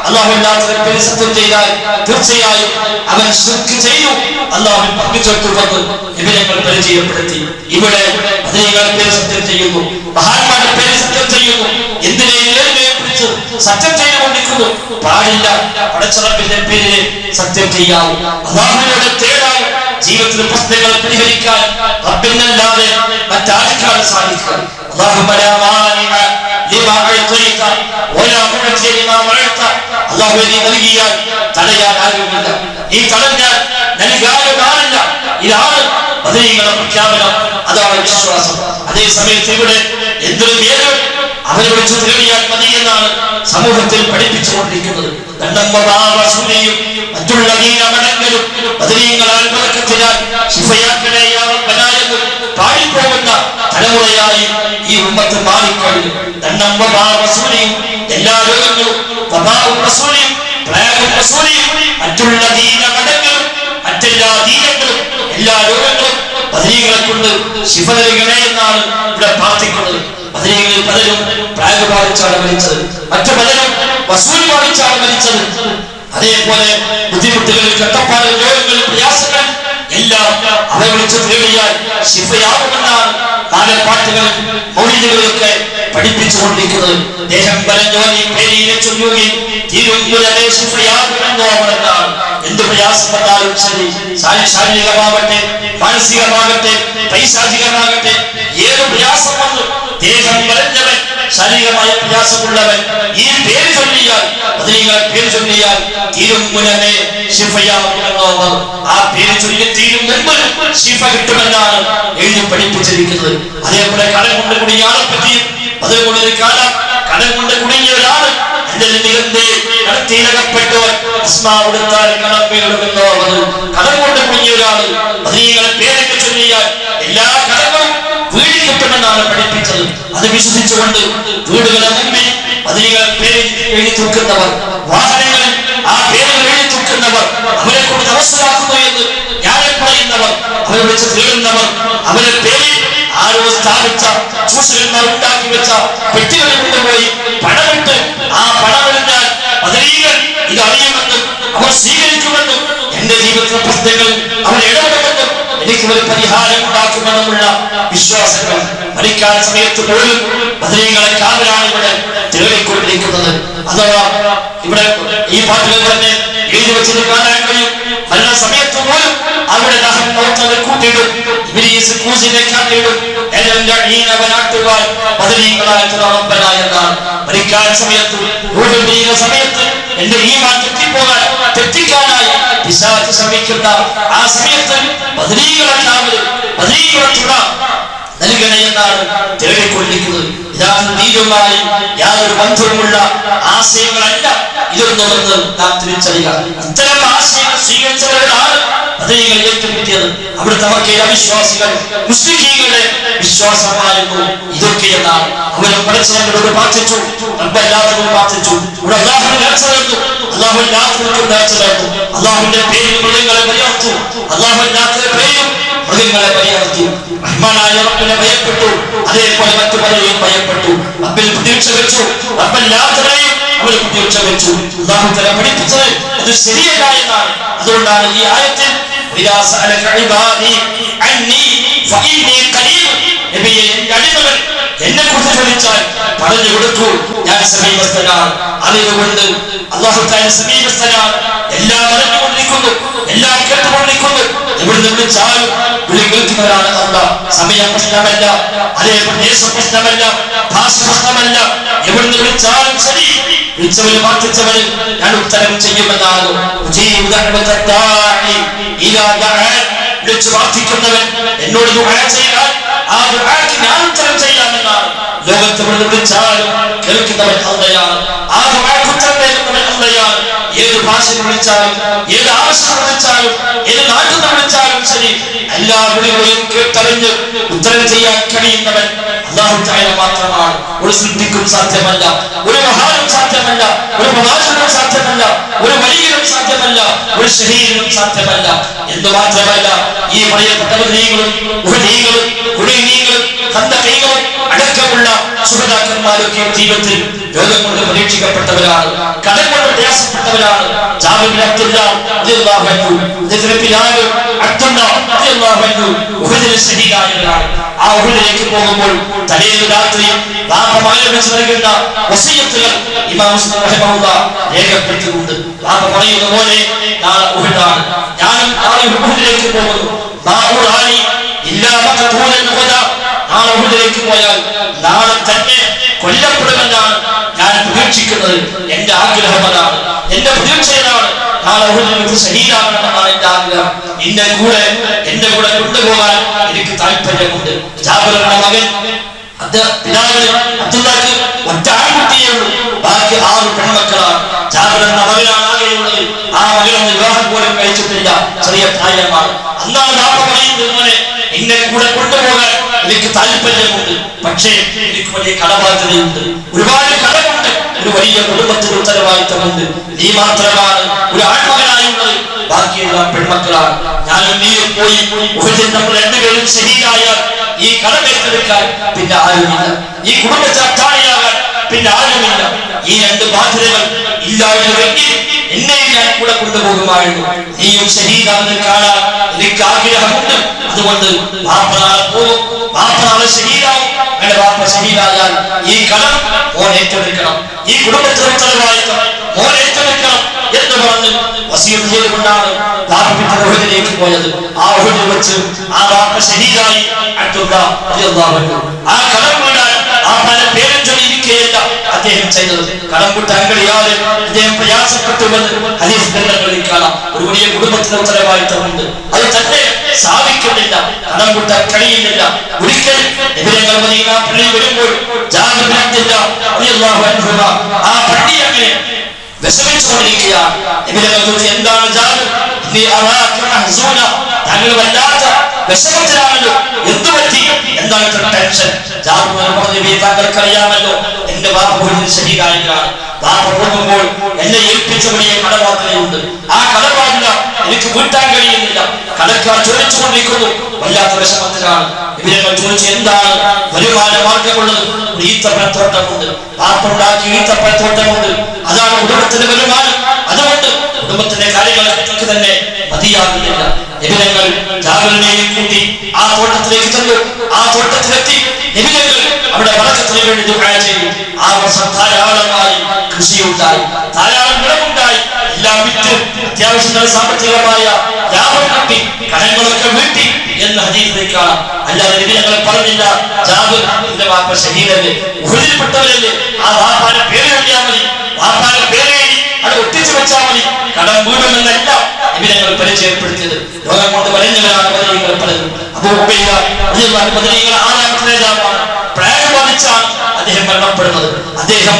അല്ലാഹു അല്ലാഹുവിന്റെ പേരിൽ സത്യം ചെയ്താൽ തീർച്ചയായും അവൻ ശിർക്ക് ചെയ്തു, അല്ലാഹുവിൽ പങ്കുചേർത്തുവെന്ന് നബി തങ്ങൾ പരിചയപ്പെടുത്തി. ഇവിടെ ബദരീകളുടെ പേരിൽ സത്യം ചെയ്യുന്നു, മഹാന്മാരുടെ പേരിൽ സത്യം ചെയ്യുന്നു, എന്തിനേയും പിടിച്ച് സത്യം ചെയ്തുകൊണ്ടിരിക്കുന്നു. പാടില്ല. പടച്ച റബ്ബിന്റെ പേരിൽ സത്യം ചെയ്യാവൂ, അല്ലാഹുവിനോട് തേടാൻ, ജീവിതത്തിലെ പ്രശ്നങ്ങൾ പരിഹരിക്കാൻ റബ്ബിനല്ലാതെ മറ്റാർക്കാണ് സാധിക്കുക? അല്ലാഹുവേ നീ നൽകിയാൽ തടയാൻ ആരുമില്ല, ഈ തടഞ്ഞാൽ നൽകാനുമില്ല. ഇതാണ് ബദരീകളുടെ പ്രഖ്യാപനം, അതാണ് വിശ്വാസം. അതേ സമയത്ത് ഇവിടെ എന്തൊരു പേരും അവരെ വിളിച്ചു തേടിയാൽ മതി എന്നാണ് സമൂഹത്തിൽ പഠിപ്പിച്ചുകൊണ്ടിരിക്കുന്നത്. മറ്റുള്ള മടങ്ങലും ബദരീങ്ങളാൽ ബർക്കത്തിനാൽ പാടിപ്പോകുന്ന തലമുറയായി ഈ ഉമ്മത്ത് മാറിക്കഴിഞ്ഞു. എല്ലാ രോഗങ്ങളും മറ്റുള്ള ദീനമടങ്ങളും മറ്റെല്ലാ ദീനങ്ങളും എല്ലാ രോഗങ്ങളും ബദരീകളെ കൊണ്ട് ശിഫ നൽകണേ എന്നാണ് ഇവിടെ പ്രാർത്ഥിക്കുന്നത്. ബദരീകളിൽ പലരും പ്രാഗ് ബാധിച്ചാണ് മരിച്ചത്, മറ്റു പലരും വസൂൽ ബാധിച്ചാണ് മരിച്ചത്. അതേപോലെ ബുദ്ധിമുട്ടുകൾ, കഷ്ടപ്പാടുകൾ, രോഗങ്ങൾ, പ്രയാസങ്ങൾ എല്ലാം അവരെ വിളിച്ചു തേടിയാൽ ശിഫയാകുമെന്നാണ് നാലപ്പാട്ടുകൾ മൗലിദുകളൊക്കെ പഠിപ്പിച്ചുകൊണ്ടിരിക്കുന്നത്. ദേഹം വലഞ്ഞോലി പേരിനെ ചൊല്ലുകയും തീരുമുലമേ ശിഫയാകുമെന്നോ അവരെന്നാണ്. എന്ത് പ്രയാസം വന്നാലും ശരി, ശാരീരികമാകട്ടെ, മാനസികമാകട്ടെ, പൈശാചികമാകട്ടെ, ഏത് പ്രയാസം വന്നു ദേഹം വലഞ്ഞവൻ, ശാരീരികമായ പ്രയാസമുള്ളവൻ ഈ പേര് ചൊല്ലിയാൽ, ബദരീകളുടെ പേര് ചൊല്ലിയാൽ തീരുമുലമേ ശിഫയാകുമെന്നോ അവർ. ആ പേര് ചൊല്ലി തീരും മുമ്പ് ശിഫ കിട്ടുമെന്നാണ് എഴുതി പഠിപ്പിച്ചിരിക്കുന്നത്. അതേപോലെ കടം കൊണ്ട് കുടുങ്ങിയാളെ പറ്റിയും അതുകൊണ്ടൊരു കാലം കടം കൊണ്ട് കുടുങ്ങിയ ഒരാൾ കടം കൊണ്ട് കുടുങ്ങിയ ഒരാൾ ബദരീകളെ പേരൊക്കെ ചൊല്ലിയാൽ എല്ലാ കടങ്ങളും വീട് കിട്ടുമെന്നാണ് പഠിപ്പിച്ചത്. അത് വിശ്വസിച്ചുകൊണ്ട് വീടുകളെ മുമ്പിൽ ബദരീകളെ പേര് എഴുതി തൂക്കുന്നവർ, വാഹനങ്ങളിൽ ആ പേരുകൾ എഴുതി തൂക്കുന്നവർ, അവരെ കൊണ്ട് തപസ്സുരാക്കുന്നു എന്ന് ന്യായം പറയുന്നവർ, അവരെ വിളിച്ച് തേടുന്നവർ, അവരെ പേരിൽ ആരോ സ്ഥാപിച്ച ചൂഷകന്മാർ ഉണ്ടാക്കി വെച്ച പെട്ടികളിൽ കൊണ്ടുപോയി പണമിട്ട് ആ പണമെറിഞ്ഞാൽ ബദരീകൾ ഇത് അറിയുമെന്നും അവർ സ്വീകരിക്കുമെന്നും എന്റെ ജീവിതത്തിലെ പ്രശ്നങ്ങൾ അവർ ഇടപെടുമെന്നും എനിക്ക് ഒരു പരിഹാരം ഉണ്ടാക്കുമെന്നുമുള്ള വിശ്വാസങ്ങൾ മരിക്കാൻ സമയത്ത് പോലും ബദരീകളെ കാവലാണ് ഇവിടെ തേടിക്കൊണ്ടിരിക്കുന്നത്. അഥവാ ഇവിടെ ഈ പാട്ടുകൾ തന്നെ എഴുതി വെച്ചത് കാണാൻ കഴിയും. മരണ സമയത്ത് പോലും അവിടെ കൂട്ടിയിടും, കൂസിനെ കാട്ടിയിടും. മരിക്കാൻ സമയത്ത് സമയത്ത് എന്റെ ഈമാൻ തെറ്റിക്കാനായി പിശാച് ശ്രമിക്കുന്ന ആ സമയത്ത് ബദരീകളെ കാവൽ, ബദരീകളെ തുണ നൽകണേ എന്നാണ് തേടിക്കൊണ്ടിരിക്കുന്നത്. ീരുമായി യാതൊരു ബന്ധവുമുള്ള ആശയങ്ങളല്ല ഇതൊന്നുമെന്ന് നാം തിരിച്ചറിയുക. ഇത്തരം ആശയങ്ങൾ സ്വീകരിച്ചവരാണ് ബദരീകൾ ഏറ്റുമുട്ടിയത്. അവിടുത്തെ മക്കയിലെ അവിശ്വാസികൾ മുസ്ലിമീങ്ങളുടെ വിശ്വാസമായിരുന്നു ഇതൊക്കെ എന്നാണ്. അവരും പഠിച്ചവരോട് പ്രാർത്ഥിച്ചു, റബ്ബല്ലാഹുവിനോട് പ്രാർത്ഥിച്ചു, ഇവിടെ അല്ലാഹുവിനെ നേർച്ചയായിരുന്നു, അല്ലാഹുവിന്റെ നേർച്ചയായിരുന്നു, അല്ലാഹുവിന്റെ പേരിൽ മൃഗങ്ങളെ ബലിയർത്തു, അല്ലാഹുവിന്റെ പേരിൽ മൃഗങ്ങളെ ബലിയർത്തു. റഹ്മാനായ റബ്ബിനെ ഭയപ്പെട്ടു, അതേപോലെ മറ്റു പലരെയും ഭയപ്പെട്ടു. റബ്ബിൽ പ്രതീക്ഷ വെച്ചു, റബ്ബല്ലാഹുവിനെയും അവർ പ്രതീക്ഷ വെച്ചു. അല്ലാഹു തആല പഠിപ്പിച്ചത് അത് ശരിയല്ല എന്നാണ്. അതുകൊണ്ടാണ് ഈ ആയത്തിൽ ഇദാ സഅലക ഇബാദി അന്നി ഫഇന്നി ഖരീബ്, നബിയെ എന്റെ അടിമകൾ എന്നെ കുറിച്ച് ചോദിച്ചാൽ പറഞ്ഞു കൊടുക്കൂ, ഞാൻ സമീപസ്ഥനാണ്. അതുകൊണ്ട് അല്ലാഹു തആല സമീപസ്ഥനാണ്, എല്ലാം അറിഞ്ഞുകൊണ്ടിരിക്കുന്നു, എല്ലാം കേട്ടുകൊണ്ടിരിക്കുന്നു. എവിടുന്ന് വിളിച്ചാലും വിളി കേൾക്കുന്നവരാണ് അല്ലാഹ്. സമയം പ്രശ്നമല്ല, അതേ പ്രദേശ പ്രശ്നമല്ല, ഭാഷ പ്രശ്നമല്ല, എവിടുന്ന് വിളിച്ചാലും ശരി വിളിച്ചവന് പ്രാർത്ഥിച്ചവന് ഞാൻ ഉത്തരം ചെയ്യുമെന്നാണ്. വിളിച്ചു പ്രാർത്ഥിക്കുന്നവൻ എന്നോട് ദുആ ചെയ്താൽ ആ ദുആക്ക് ഞാൻ ഉത്തരം ചെയ്യാമെന്നാണ്. ലോകത്ത് വിളിച്ചാലും കേൾക്കുന്നവൻ അല്ലാഹുവാണ്, ആ ദുആക്ക് ഉത്തരം നൽകുന്നവൻ അല്ലാഹുവാണ്. ഏത് ഭാഷയിൽ വിളിച്ചാലും, ഏത് ആവശ്യം വിളിച്ചാലും, ഏത് നാട്ടിൽ വിളിച്ചാലും ശരി എല്ലാ വിളികളെയും കേട്ടറിഞ്ഞ് ഉത്തരം ചെയ്യാൻ കഴിയുന്നവൻ അല്ലാഹു തആല മാത്രമാണ്. ഒരു സൃഷ്ടിക്കും സാധ്യമല്ല, ഒരു മഹാനും സാധ്യമല്ല, ഒരു പ്രവാചകനും സാധ്യമല്ല, ഒരു വലിയനും സാധ്യമല്ല, ഒരു ഷഹീദിനും സാധ്യമല്ല എന്ന് മാത്രമല്ല ഈ പറയപ്പെട്ട ബദരീകളും ഉഹദീകളും ഹുനൈനീകളും ഖന്ദഖീകളും അടക്കമുള്ള സുഹദാക്കന്മാരൊക്കെ ജീവിതത്തിൽ രോഗം കൊണ്ട് പരീക്ഷിക്കപ്പെട്ടവരാണ്, കടം കൊണ്ട് പ്രയാസപ്പെട്ടവരാണ്. ജാബിർ ബിൻ അബ്ദുല്ലാഹ് റളിയല്ലാഹു അൻഹു, ബിലാൽ അബ്ദുല്ലാഹ് റളിയല്ലാഹു അൻഹു ഉഹദിൽ ഷഹീദായവരാണ്. ആ ഉഹദിലേക്ക് പോകുമ്പോൾ തലേന്ന് രാത്രി വാപ്പമാരെ വെച്ച് നൽകുന്ന വസിയത്തുകൾ ഇമാം മുസ്ലിം റഹിമഹുല്ലാഹ് രേഖപ്പെടുത്തിയിട്ടുണ്ട്. വാപ്പ പറയുന്ന പോലെ നാളെ ഉഹദാണ്, ഞാനും നാളെ ഉഹദിലേക്ക് പോകുന്നു. നാളെ ഉഹദിലേക്ക് പോയാൽ നാളെ തന്നെ കൊല്ലപ്പെടുമെന്നാണ് ഞാൻ പ്രതീക്ഷിക്കുന്നത്. എന്റെ ആഗ്രഹം അതാണ്, എന്റെ പ്രതീക്ഷയാണ്. നാളെ ഉഹദിൽ ഷഹീദാകണമെന്നാണ് എന്റെ ആഗ്രഹം. എന്റെ കൂടെ കൊണ്ടുപോകാൻ എനിക്ക് താല്പര്യമുണ്ട്. ജാബിർ എന്ന മകൻ പിതാവിന് അബ്ദുല്ലാഹ്ക്ക് ഒറ്റ ആൺകുട്ടിയേ ഉള്ളൂ, ബാക്കി 6 പെൺമക്കളാണ്. ജാബിർ എന്ന മകനാണ് ആകെയുള്ളത്. ആ മകനൊന്ന് വിവാഹം പോലും കഴിച്ചിട്ടില്ല, ചെറിയ പ്രായമാണ്. അന്നാണ് ബാപ്പ പറയുന്നത്, എന്നെ കൂടെ കൊണ്ടുപോകാൻ എനിക്ക് താല്പര്യമുണ്ട്, പക്ഷേ എനിക്ക് വലിയ കടബാധ്യതയുണ്ട്, ഒരുപാട് കടമുണ്ട്, ഒരു വലിയ കുടുംബത്തിന് ഉത്തരവാദിത്തമുണ്ട്. നീ മാത്രമാണ് ഒരു ആൺമകനായുള്ളത്, ബാക്കിയെല്ലാം പെൺമക്കളാണ്. ഞാനും നീയും പോയി ഉഹദിൽ നമ്മൾ രണ്ടുപേരും ഷഹീദായാൽ ഈ കടമേറ്റെടുക്കാൻ പിന്നെ ആരുമില്ല, ഈ കുടുംബത്തെ അത്താണിയാകാൻ പിന്നെ ആരുമില്ല. ഈ 2 ബാധ്യതകൾ ഇല്ലായിരുന്നെങ്കിൽ എന്നെയും ഞാൻ കൂടെ കൊണ്ടുപോകുമായിരുന്നു. നീയും ഷഹീദാണെന്ന് കാണാൻ എനിക്ക് ആഗ്രഹമുണ്ട്. അതുകൊണ്ട് വാപ്പ നാളെ പോകും, വാപ്പ നാളെ ഷഹീദാവും. അങ്ങനെ വാപ്പ ഷഹീദായാൽ ഈ കടം മോൻ ഏറ്റെടുക്കണം, ഈ കുടുംബത്തിന് ഉത്തരവാദിത്തം മോൻ ഏറ്റെടുക്കണം എന്ന് പറഞ്ഞ് വസിയത്ത് ചെയ്തുകൊണ്ടാണ് വാപ്പ പിറ്റേ ഉഹദിലേക്ക് പോയത്. ആ ഉഹദിൽ വെച്ച് ആ വാപ്പ ഷഹീദായി. അബ്ദുല്ലാഹ് റളിയല്ലാഹു അൻഹു ആ കടം വീടാൻ ആ പല പേരും ചൊല്ലിയിരിക്കുകയല്ല അദ്ദേഹം ചെയ്തത്. കടം വിട്ടാൻ കഴിയാതെ അദ്ദേഹം പ്രയാസപ്പെട്ടുവെന്ന് ഹദീസ് ഗ്രന്ഥങ്ങളിൽ കാണാം. ഒരു വലിയ കുടുംബത്തിന് ഉത്തരവാദിത്തമുണ്ട്, അത് തന്നെ സാധിക്കുന്നില്ല, കടം വിട്ടാൻ കഴിയുന്നില്ല. ഒരിക്കൽ നബിതങ്ങൾ മദീന പള്ളിയിൽ വരുമ്പോൾ ജാബിർ ബിൻ അബ്ദുല്ലാഹ് റളിയല്ലാഹു അൻഹു ആ പള്ളി അങ്ങനെ വിഷമിച്ചുകൊണ്ടിരിക്കുകയാണ്. നബിതങ്ങൾ ചോദിച്ചു, എന്താണ് ജാബിർ, നീ അറാക മഹ്സൂന, താങ്കൾ വല്ലാത്ത വിഷമത്തിലാണല്ലോ, എന്തു പറ്റി, എന്താണ് ഇത്ര ടെൻഷൻ? ജാബിർ പറഞ്ഞു, താങ്കൾക്കറിയാമല്ലോ എന്റെ വാപ്പ ഷഹീദായതാണ്. വാപ്പ പോകുമ്പോൾ എന്നെ ഏൽപ്പിച്ച വലിയ കടബാധ്യതയുണ്ട്. ആ കടബാധ്യത എനിക്ക് വീട്ടാൻ കഴിയുന്നില്ല, കടക്കാർ ചോദിച്ചുകൊണ്ടിരിക്കുന്നു, വല്ലാത്ത വിഷമത്തിലാണ്. ഇവരങ്ങൾ ചോദിച്ചു, എന്താണ് വരുമാന മാർഗമുള്ളത്? ഈത്തപ്പഴത്തോട്ടമുണ്ട്, വാപ്പ ഉണ്ടാക്കി ഈത്തപ്പഴത്തോട്ടമുണ്ട്, അതാണ് കുടുംബത്തിന്റെ വരുമാനം. അതുകൊണ്ട് കുടുംബത്തിന്റെ കാര്യങ്ങൾക്ക് തന്നെ മതിയാകുന്നില്ല. നബിതങ്ങൾ ജാബിറിനെയും കൂട്ടി ആ തോട്ടത്തിലേക്ക് ചെന്നു. ആ തോട്ടത്തിലെത്തി നബിതങ്ങൾ അവിടെ ബറക്കത്തിന് വേണ്ടി ദുആ ചെയ്തു. ആ വർഷം ധാരാളമായി കൃഷിയുണ്ടായി, ധാരാളം വിളവുണ്ടായി, എല്ലാം വിറ്റ് അത്യാവശ്യം സാമ്പത്തികമായ ലാഭം കിട്ടി, കടങ്ങളൊക്കെ വീട്ടി എന്ന് ഹദീസിൽ കാണാം. അല്ലാതെ നബിതങ്ങൾ പറഞ്ഞില്ല, ജാബിർ എന്റെ വാപ്പ ഷഹീദല്ലേ, ഉഹദിൽപ്പെട്ടവരല്ലേ, ആ വാപ്പാന്റെ പേര് എഴുതിയാൽ മതി, വാപ്പാന്റെ പേര് എഴുതി അത് ഒട്ടിച്ചു വെച്ചാൽ മതി, കടം വീടുമെന്നല്ല നബിതങ്ങൾ പരിചയപ്പെടുത്തിയത്. ലോകം കൊണ്ട് വരഞ്ഞവരാണ് ബദരീകൾ പലരും. അബൂ ഉബൈദ റളിയല്ലാഹു അൻഹു ബദരീകളുടെ 6ാമത്തെ നേതാവാണ്. പ്രായം ബാധിച്ചാണ് അദ്ദേഹം മരണപ്പെടുന്നത്. അദ്ദേഹം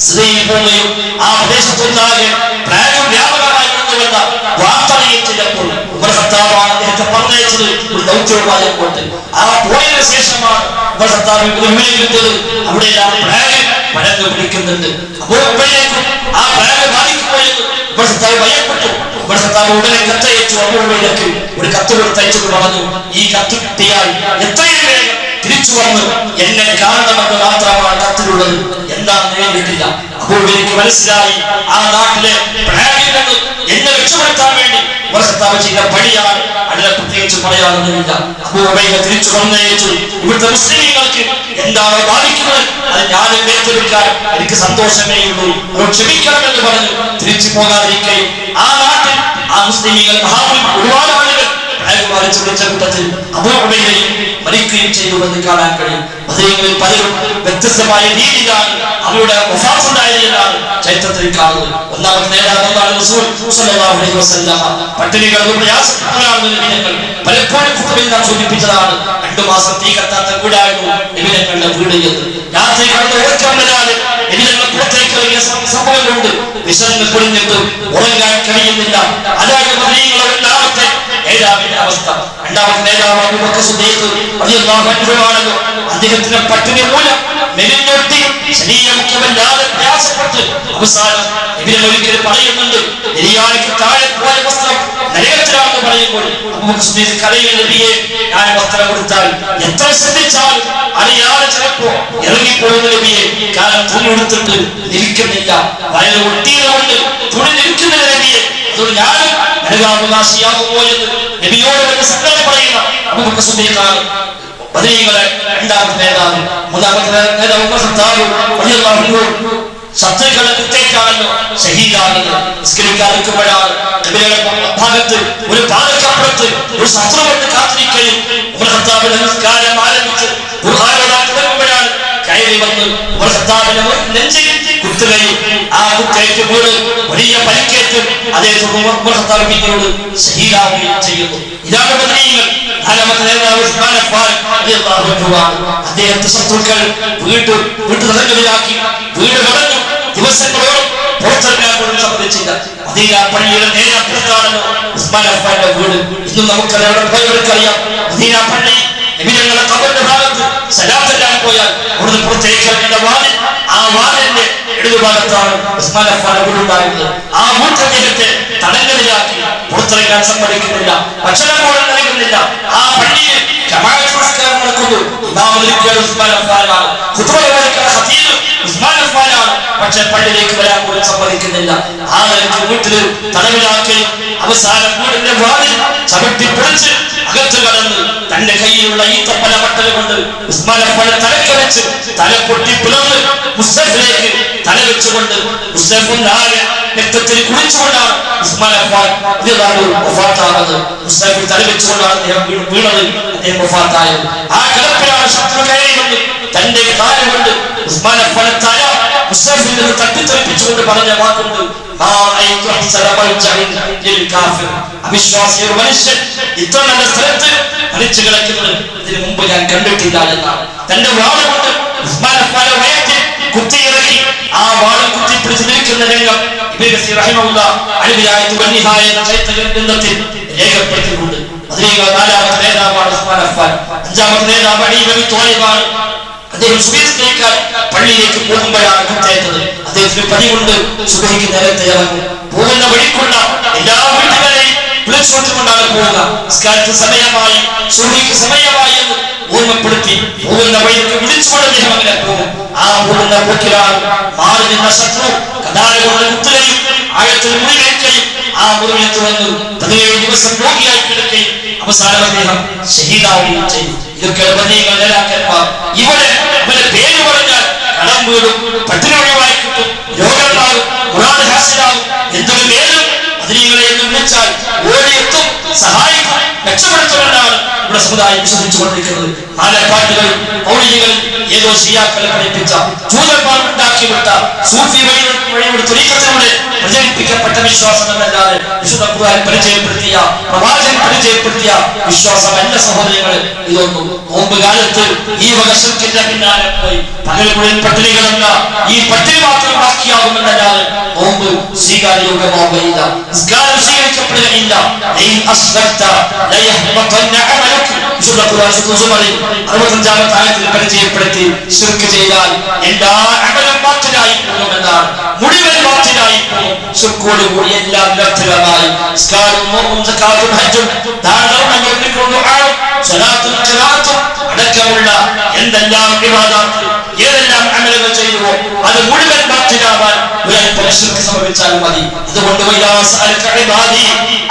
സിറിയയിൽ പോവുകയും ആ പ്രദേശത്തൊന്നാകെ പ്രായം വ്യാപകമായി കൊണ്ടുവന്ന വാർത്തറിയിച്ചപ്പോൾ ഉമർ ഖത്താബാണ് അദ്ദേഹത്തെ പറഞ്ഞയച്ചത് ഒരു ദൗത്യവുമായി കൊണ്ട്. ആ പോയതിനു ശേഷമാണ് ഉമർ ഖത്താബ് വിളിക്കുന്നത്, അവിടെ ആ പ്രായം പഴങ്ങ് പിടിക്കുന്നുണ്ട്. അപ്പോൾ ഉബൈദയ്ക്കും ആ പ്രായം ബാധിക്കുമ്പോഴേക്കും ഉമർ ഖത്താബ് ഭയപ്പെട്ടു. ഉമർ ഖത്താബ് ഉടനെ കത്തയച്ചു. അബൂ ഉബൈദയ്ക്ക് ഒരു കത്ത് കൊടുത്തയച്ചു പറഞ്ഞു, ഈ കത്ത് കിട്ടിയാൽ എത്രയും വേഗം തിരിച്ചു വന്ന് എന്നെ കാണണമെന്ന് മാത്രമാണ് കത്തിലുള്ളത്, എന്താണെന്ന് എഴുതിയിട്ടില്ല. അപ്പോൾ എനിക്ക് മനസ്സിലായി ആ നാട്ടിലെ പ്രായത്തിൽ നിന്ന് എന്നെ രക്ഷപ്പെടുത്താൻ വേണ്ടി ഉമർ ഖത്താബ് ചെയ്ത പണിയാണ്, അതിനെ പ്രത്യേകിച്ച് പറയാനൊന്നുമില്ല. അബൂ ഉബൈദ തിരിച്ചു വന്നയച്ചു. ഇവിടുത്തെ മുസ്ലിമീങ്ങൾക്ക് എന്താണോ ബാധിക്കുന്നത് അത് ഞാൻ ഏറ്റെടുക്കാൻ എനിക്ക് സന്തോഷമേ ഉള്ളൂ, ക്ഷമിക്കണമെന്ന് പറഞ്ഞു തിരിച്ചു പോകാതിരിക്കുകയും ആ നാട്ടിൽ ആ മുസ്ലിമീങ്ങൾ ഒരുപാട് ആളുകൾ പ്രായമാരിച്ചു വിളിച്ച കൂട്ടത്തിൽ അബൂ ഉബൈദയും മരിക്കുകയും ചെയ്തുവെന്ന് കാണാൻ കഴിയും. ബദരീങ്ങളിൽ പലരും വ്യത്യസ്തമായ രീതിയിലാണ് അവരുടെ വഫാത്തുണ്ടായത് എന്നാണ് ചരിത്രത്തിൽ കാണുന്നത്. ഒന്നാമത്തെ നേതാവാണ് റസൂൽ സ്വല്ലല്ലാഹു അലൈഹി വസല്ലം. പട്ടിണികളും പ്രയാസപ്പെട്ടവരാണ് നബിതങ്ങൾ. പലപ്പോഴും ഖുതുബയിൽ നാം സൂചിപ്പിച്ചതാണ്, 2 മാസം തീ കത്താത്ത വീടായിരുന്നു നബിതങ്ങളുടെ വീട് എന്ന്. രാത്രി കടന്ന് ഉറക്കമില്ലാതെ നബിതങ്ങൾ പുറത്തേക്ക് ഇറങ്ങിയ സംഭവങ്ങളുണ്ട്. വിശന്ന് കുളിഞ്ഞിട്ട് ഉറങ്ങാൻ കഴിയുന്നില്ല. അതാണ് ബദരീകളുടെ രണ്ടാമത്തെ നേതാവിന്റെ അവസ്ഥ. രണ്ടാമത്തെ നേതാവ് അബൂബക്കർ സിദ്ദീഖ് റളിയല്ലാഹു അൻഹു ആണല്ലോ. അദ്ദേഹത്തിന്റെ പട്ടിണി മൂലം മെലിഞ്ഞൊട്ടി ശരീരമൊക്കെ വല്ലാതെ പ്രയാസപ്പെട്ട് അവസാനം നബിയെ ഒരിക്കൽ പറയുന്നുണ്ട്, എലിയാനയ്ക്ക് താഴെ പോയ വസ്ത്രം നരകത്തിലാണെന്ന് പറയുമ്പോൾ കരയിൽ നബിയെ ഞാൻ വസ്ത്രം കൊടുത്താൽ എത്ര ശ്രദ്ധിച്ചാൽ അറിയാതെ ചിലപ്പോ ഇറങ്ങിപ്പോകുന്ന നബിയെ, കാരണം തുണി കൊടുത്തിട്ട് നിൽക്കുന്നില്ല, വയറ് ഒട്ടിയതുകൊണ്ട് തുണി നിൽക്കുന്നില്ല നബിയെ, അതുകൊണ്ട് ഞാനും നരകാവകാശിയാകുമോ എന്ന് നബിയോട് വന്ന് സങ്കടം പറയുന്ന അബൂബക്കർ സിദ്ദീഖാണ്. ബദരീകളെ രണ്ടാമത്തെ നേതാവ്. മൂന്നാമത്തെ നേതാവ് ഉമർ ഖത്താബ് റളിയല്ലാഹു അൻഹു ശത്രുക്കളെ കുത്തേറ്റാണല്ലോ ഷഹീദാകുന്നത്. നിസ്കരിക്കാതിരിക്കുമ്പോഴാണ് നബിയുടെ ഭാഗത്ത് ഒരു പാലക്കപ്പുറത്ത് ഒരു ശത്രു വന്ന് കാത്തിരിക്കുകയും ഉമർ ഖത്താബ് നമസ്കാരം ആരംഭിച്ച് ഖുർആൻ ഓതാൻ തുടങ്ങുമ്പോഴാണ് കയറി വന്ന് ഉമർ ഖത്താബിനെ നെഞ്ചിൽ കുത്തുകയും ആ കുത്തേറ്റ് വീട് വലിയ പരിക്കേറ്റ് അദ്ദേഹം ഉമർ ഖത്താബ് പിന്നീട് ഷഹീദാവുകയും ചെയ്യുന്നു. ഇതാണ് ബദരീകൾ. നാലാമത്തെ നേതാവ് ഉസ്മാൻ അഫ്ഫാൻ റളിയല്ലാഹു അൻഹു ആണ്. അദ്ദേഹത്തെ ശത്രുക്കൾ വീട്ടു തടങ്കലിലാക്കി, വീട് കടഞ്ഞു. ദിവസങ്ങളോളം പുറത്തിറങ്ങാൻ പോലും സമ്മതിച്ചില്ല. മദീന പള്ളിയുടെ നേരെ അപ്പുറത്താണല്ലോ ഉസ്മാൻ അഫ്ഫാന്റെ വീട്. ഇന്നും നമുക്കറിയാം മദീന പള്ളി നബിയുടെ ഖബറിന്റെ ഭാഗത്ത് സലാത്തെല്ലാം പോയാൽ അവിടുന്ന് പുറത്തേക്ക് ഇറങ്ങേണ്ട വാതിൽ, ആ വാതിലിന്റെ ഇടതുഭാഗത്താണ് ഉസ്മാൻ അഫ്ഫാന്റെ വീടുണ്ടായിരുന്നത്. ആ വീട്ടിൽ അദ്ദേഹത്തെ തടങ്കലിലാക്കി, പുറത്തിറങ്ങാൻ സമ്മതിക്കുന്നില്ല, ഭക്ഷണം പോലും നൽകുന്നില്ല. ആ പള്ളിയിൽ ജമാഅത്ത് നമസ്കാരം നടക്കുന്നു. ഇമാം ഉസ്മാൻ അഫ്ഫാനാണ്, ഖുത്ബ വായിക്കുന്ന ഖതീബ് ഉസ്മാൻ അഫ്ഫാനാണ്. പക്ഷെ പള്ളിയിലേക്ക് വരാൻ പോലും സമ്മതിക്കുന്നില്ല. ആ നിലയ്ക്ക് വീട്ടിൽ തടവിലാക്കി അവസാനം വീടിന്റെ വാതിൽ ചവിട്ടി പൊളിച്ച് അകത്ത് കടന്ന് തന്റെ കയ്യിലുള്ള ഈ തപ്പല മട്ടൽ കൊണ്ട് ഉസ്മാൻ അഫ്ഫാനെ തലക്ക് വെച്ച് തല പൊട്ടി പിളർന്ന് മുസ്തഫിലേക്ക് തല വെച്ചുകൊണ്ട് മുസ്തഫും നാല് രക്തത്തിൽ കുളിച്ചുകൊണ്ടാണ് ഉസ്മാൻ അഫ്ഫാൻ വഫാത്താകുന്നത്. മുസ്തഫിൽ തല വെച്ചുകൊണ്ടാണ് അദ്ദേഹം വീണത്, അദ്ദേഹം വഫാത്തായത്. ആ കിടപ്പിലാണ് ശത്രു കയറി വന്ന് തന്റെ കാലം കൊണ്ട് ഉസ്മാൻ അഫ്ഫാനെ തല മുസ്തഫിൽ നിന്ന് തട്ടിത്തെറിപ്പിച്ചുകൊണ്ട് പറഞ്ഞ വാക്കുണ്ട്, അവിശ്വാസി ഒരു മനുഷ്യൻ ഇത്ര നല്ല സ്ഥലത്ത് മരിച്ചു കിടക്കുന്നത് ഇതിനു മുമ്പ് ഞാൻ കണ്ടിട്ടില്ല എന്നാണ്. തന്റെ വാള് കൊണ്ട് ഉസ്മാൻ അഫ്ഫാനെ വയറ്റിൽ കുത്തിയിറക്കി ആ വാള് കുത്തിപ്പിടിച്ച് നിൽക്കുന്ന രംഗം ഇബ്നു കസീർ റഹിമഹുല്ലാഹ് അൽ-ബിദായത്തു വൻ-നിഹായ എന്ന ഗ്രന്ഥത്തിൽ രേഖപ്പെടുത്തിയിട്ടുണ്ട്. അതിലെ നാലാമത്തെ നേതാവാണ് ഉസ്മാൻ അഫ്ഫാൻ. അഞ്ചാമത്തെ നേതാവ് അലി ഇബ്നു അബീ ത്വാലിബാണ്. അദ്ദേഹം സുബഹിക്ക് പള്ളിയിലേക്ക് പോകുമ്പോഴാണ് കുത്തേറ്റത്. അദ്ദേഹത്തിന് പതിവുണ്ട് സുബഹിക്ക് നേരത്തെ ഇറങ്ങും. പോകുന്ന വഴിക്കുള്ള എല്ലാ വീട്ടുകളെയും വിളിച്ചുകൊണ്ടുകൊണ്ടാണ് പോവുക. നിസ്കാരത്തിന് സമയമായി, സുബഹിക്ക് സമയമായി എന്ന് ഓർമ്മപ്പെടുത്തി പോകുന്ന വഴിക്ക് വിളിച്ചുകൊണ്ട് അദ്ദേഹം അങ്ങനെ പോകും. ആ പോകുന്ന പോക്കിലാണ് മാറി നിന്ന ശത്രു കഥാരകളുടെ കുത്തുകയും ആഴത്തിൽ മുറിവേൽക്കുകയും ആ മുറിവേറ്റ് വന്ന് 17 ദിവസം രോഗിയായി കിടക്കുകയും അവസാനം അദ്ദേഹം ഷഹീദാവുകയും ചെയ്തു. ഇതൊക്കെ ബദരീകൾ നേതാക്കന്മാർ. ഇവിടെ അവന്റെ പേര് പറഞ്ഞാൽ കടം വീടും, പട്ടിണി ഒഴിവായി കിട്ടും, രോഗങ്ങളാകും, ഖുർആൻ ഹാസിലാകും, എന്തൊരു പേരും ബദരീകളെ എന്ന് വിളിച്ചാൽ ഓടിയെത്തും, സഹായിക്കും, രക്ഷപ്പെടുത്തുമെന്നാണ് ഇവിടെ സമുദായം വിശ്വസിച്ചുകൊണ്ടിരിക്കുന്നത്. മാലപ്പാട്ടുകൾ മൗലികൾ ഏതോ ഷിയാക്കളെ പഠിപ്പിച്ച ജൂതന്മാർ ഉണ്ടാക്കിവിട്ട സൂഫി വഴിയുടെ തുരീഖത്തിലൂടെ പ്രചരിപ്പിക്കപ്പെട്ട വിശ്വാസം എന്നല്ലാതെ വിശുദ്ധ ഖുർആൻ പരിചയപ്പെടുത്തിയ, പ്രവാചകൻ പരിചയപ്പെടുത്തിയ വിശ്വാസമല്ല സഹോദരങ്ങളെ. ഇതൊന്നും നോമ്പ് കാലത്ത് ഈ വക ശിർക്കിന്റെ പിന്നാലെ പോയി പകൽ മുഴുവൻ പട്ടിണി കിടന്ന ഈ പട്ടിണി മാത്രം ബാക്കിയാകുമെന്നല്ലാതെ നോമ്പ് സ്വീകാര്യമാവുകയില്ല, നിസ്കാരം സ്വീകരിക്കപ്പെടുകയില്ല. വിശുദ്ധ ഖുർആൻ സൂറത്തുൽ 65 ആയത്തിൽ പരിചയപ്പെടുത്തി ശിർക്ക് ചെയ്താൽ എല്ലാ അമലും ബാത്തിലായി പോകുമെന്നാണ്. മുഴുവൻ ബാത്തിലായി പോകും. ശിർക്കോട് കൂടി എല്ലാം വ്യർത്ഥമായി. നിസ്കാരവും നോമ്പും സകാത്തും ഹജ്ജും ദാനധർമ്മങ്ങളും ദുആവും സ്വലാത്തും ഖിറാഅത്തും അടക്കമുള്ള എന്തെല്ലാം ഇബാദത്ത് ഏതെല്ലാം അമലുകൾ ചെയ്തുവോ അത് മുഴുവൻ ബാത്തിലാവാൻ ഒരൽപ്പം ശിർക്ക് സംഭവിച്ചാൽ മതി. അതുകൊണ്ട് വഇദാ സഅൽക ഇബാദി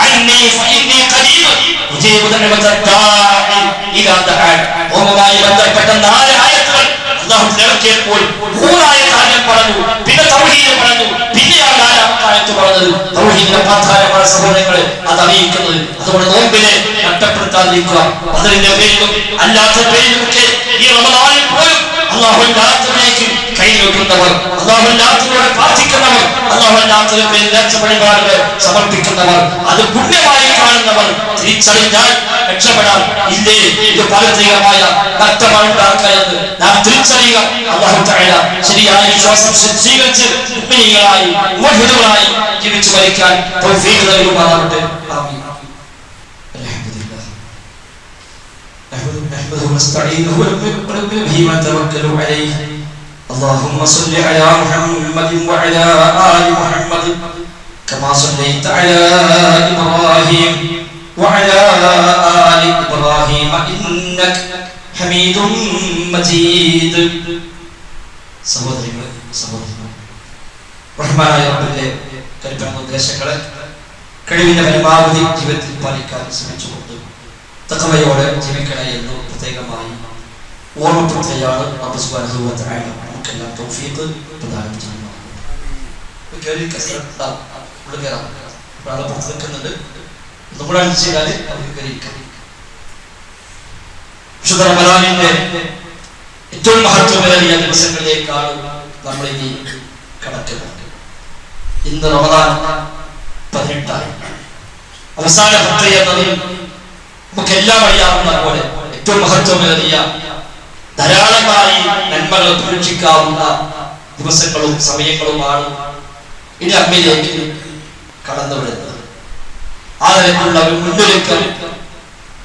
അന്നി ഫഇന്നി ഖരീബ് ഉജീബു ദഅവത്തദ്ദാഇ ഇദാ ദഅൻ. ഓമുമായി ബന്ധപ്പെട്ട 4 ആയത്തുകൾ അല്ലാഹു ഇറക്കിയപ്പോൾ 3 ആയത്തുകൾ പറഞ്ഞു, പിന്നെ തൗഹീദ് പറഞ്ഞു, പിന്നെയാണ് 4ാമത്തെ ആയത്ത് പറഞ്ഞത് തൗഹീദിന്റെ പ്രാധാന്യമാണ് സഹോദരങ്ങളെ അത് അറിയിക്കുന്നത്. അതുകൊണ്ട് നോമ്പിനെ നഷ്ടപ്പെടുത്താതിരിക്കുക. അതിന്റെ പേരിലും അല്ലാത്ത പേരിലുമൊക്കെ ഈ റമദാനിൽ പോലും അല്ലാഹുവിലേക്ക് കൈനീട്ടുന്നവർ, അല്ലാഹുവിനോട് പ്രാർത്ഥിക്കുന്നവർ, അല്ലാഹുവിന്റെ പേരിൽ രക്ഷപ്പെടുവാനുകൾ സമർപ്പിക്കുന്നവർ, അത് പുണ്യമായി കാണുന്നവർ തിരിച്ചറിഞ്ഞാൽ രക്ഷപ്പെടാൻ ഇല്ലേ ഇത് പാരത്രികമായ നഷ്ടമാണ് ഉണ്ടാക്കുകയെന്ന് നാം തിരിച്ചറിയുക. അല്ലാഹു തആല ശരിയായ വിശ്വാസം സ്വീകരിച്ച് മുഅ്മിനീകളായി മുഅ്മിനുകളായി ജീവിച്ചു മരിക്കാൻ തൗഫീഖ് നൽകുമാറാവട്ടെ. ആമീൻ. അൽഹംദുലില്ലാഹ്. نحمده ونستعينه ونؤمن به ونتوكل عليه اللهم صل على محمد وعلى آل محمد كما صليت على إبراهيم وعلى آل إبراهيم إنك حميد مجيد സഹോദരങ്ങളെ സഹോദരന്മാരെ റഹ്മാനായ റബ്ബിന്റെ കൽപ്പന നിർദ്ദേശങ്ങളെ കഴിവിന്റെ പരമാവധി ജീവിതത്തിൽ പാലിക്കാൻ ശ്രമിച്ചുകൊണ്ട് തഖ്വയോടെ ജീവിക്കണേ എന്ന് പ്രത്യേകമായി ഓർമ്മപ്പെടുത്തുകയാണ് റബ്ബ് സുബ്ഹാനഹു വ തആല നമുക്കെല്ലാം തൗഫീഖ് പ്രദാനം ചെയ്യുന്നു. നിൽക്കുന്നുണ്ട് നമ്മുടെ ചെയ്താൽ അവർക്ക് കരിക്കാം. വിശുദ്ധ റമദാനിന്റെ ഏറ്റവും മഹത്വമേറിയ ദിവസങ്ങളിലേക്കാണ് നമ്മൾ ഇനി കടക്കുന്നത്. ഇന്ന് റമദാൻ 18 അവസാന പത്ത് എന്നത് നമുക്കെല്ലാം അറിയാവുന്ന പോലെ ഏറ്റവും മഹത്വമേറിയ ധാരാളമായി നന്മകൾ പ്രതീക്ഷിക്കാവുന്ന ദിവസങ്ങളും സമയങ്ങളുമാണ് ഇനി അമ്മയിലേക്ക് കടന്നു വരുന്നത്. ആ തരത്തിലുള്ള ഒരു മുന്നൊരുക്കം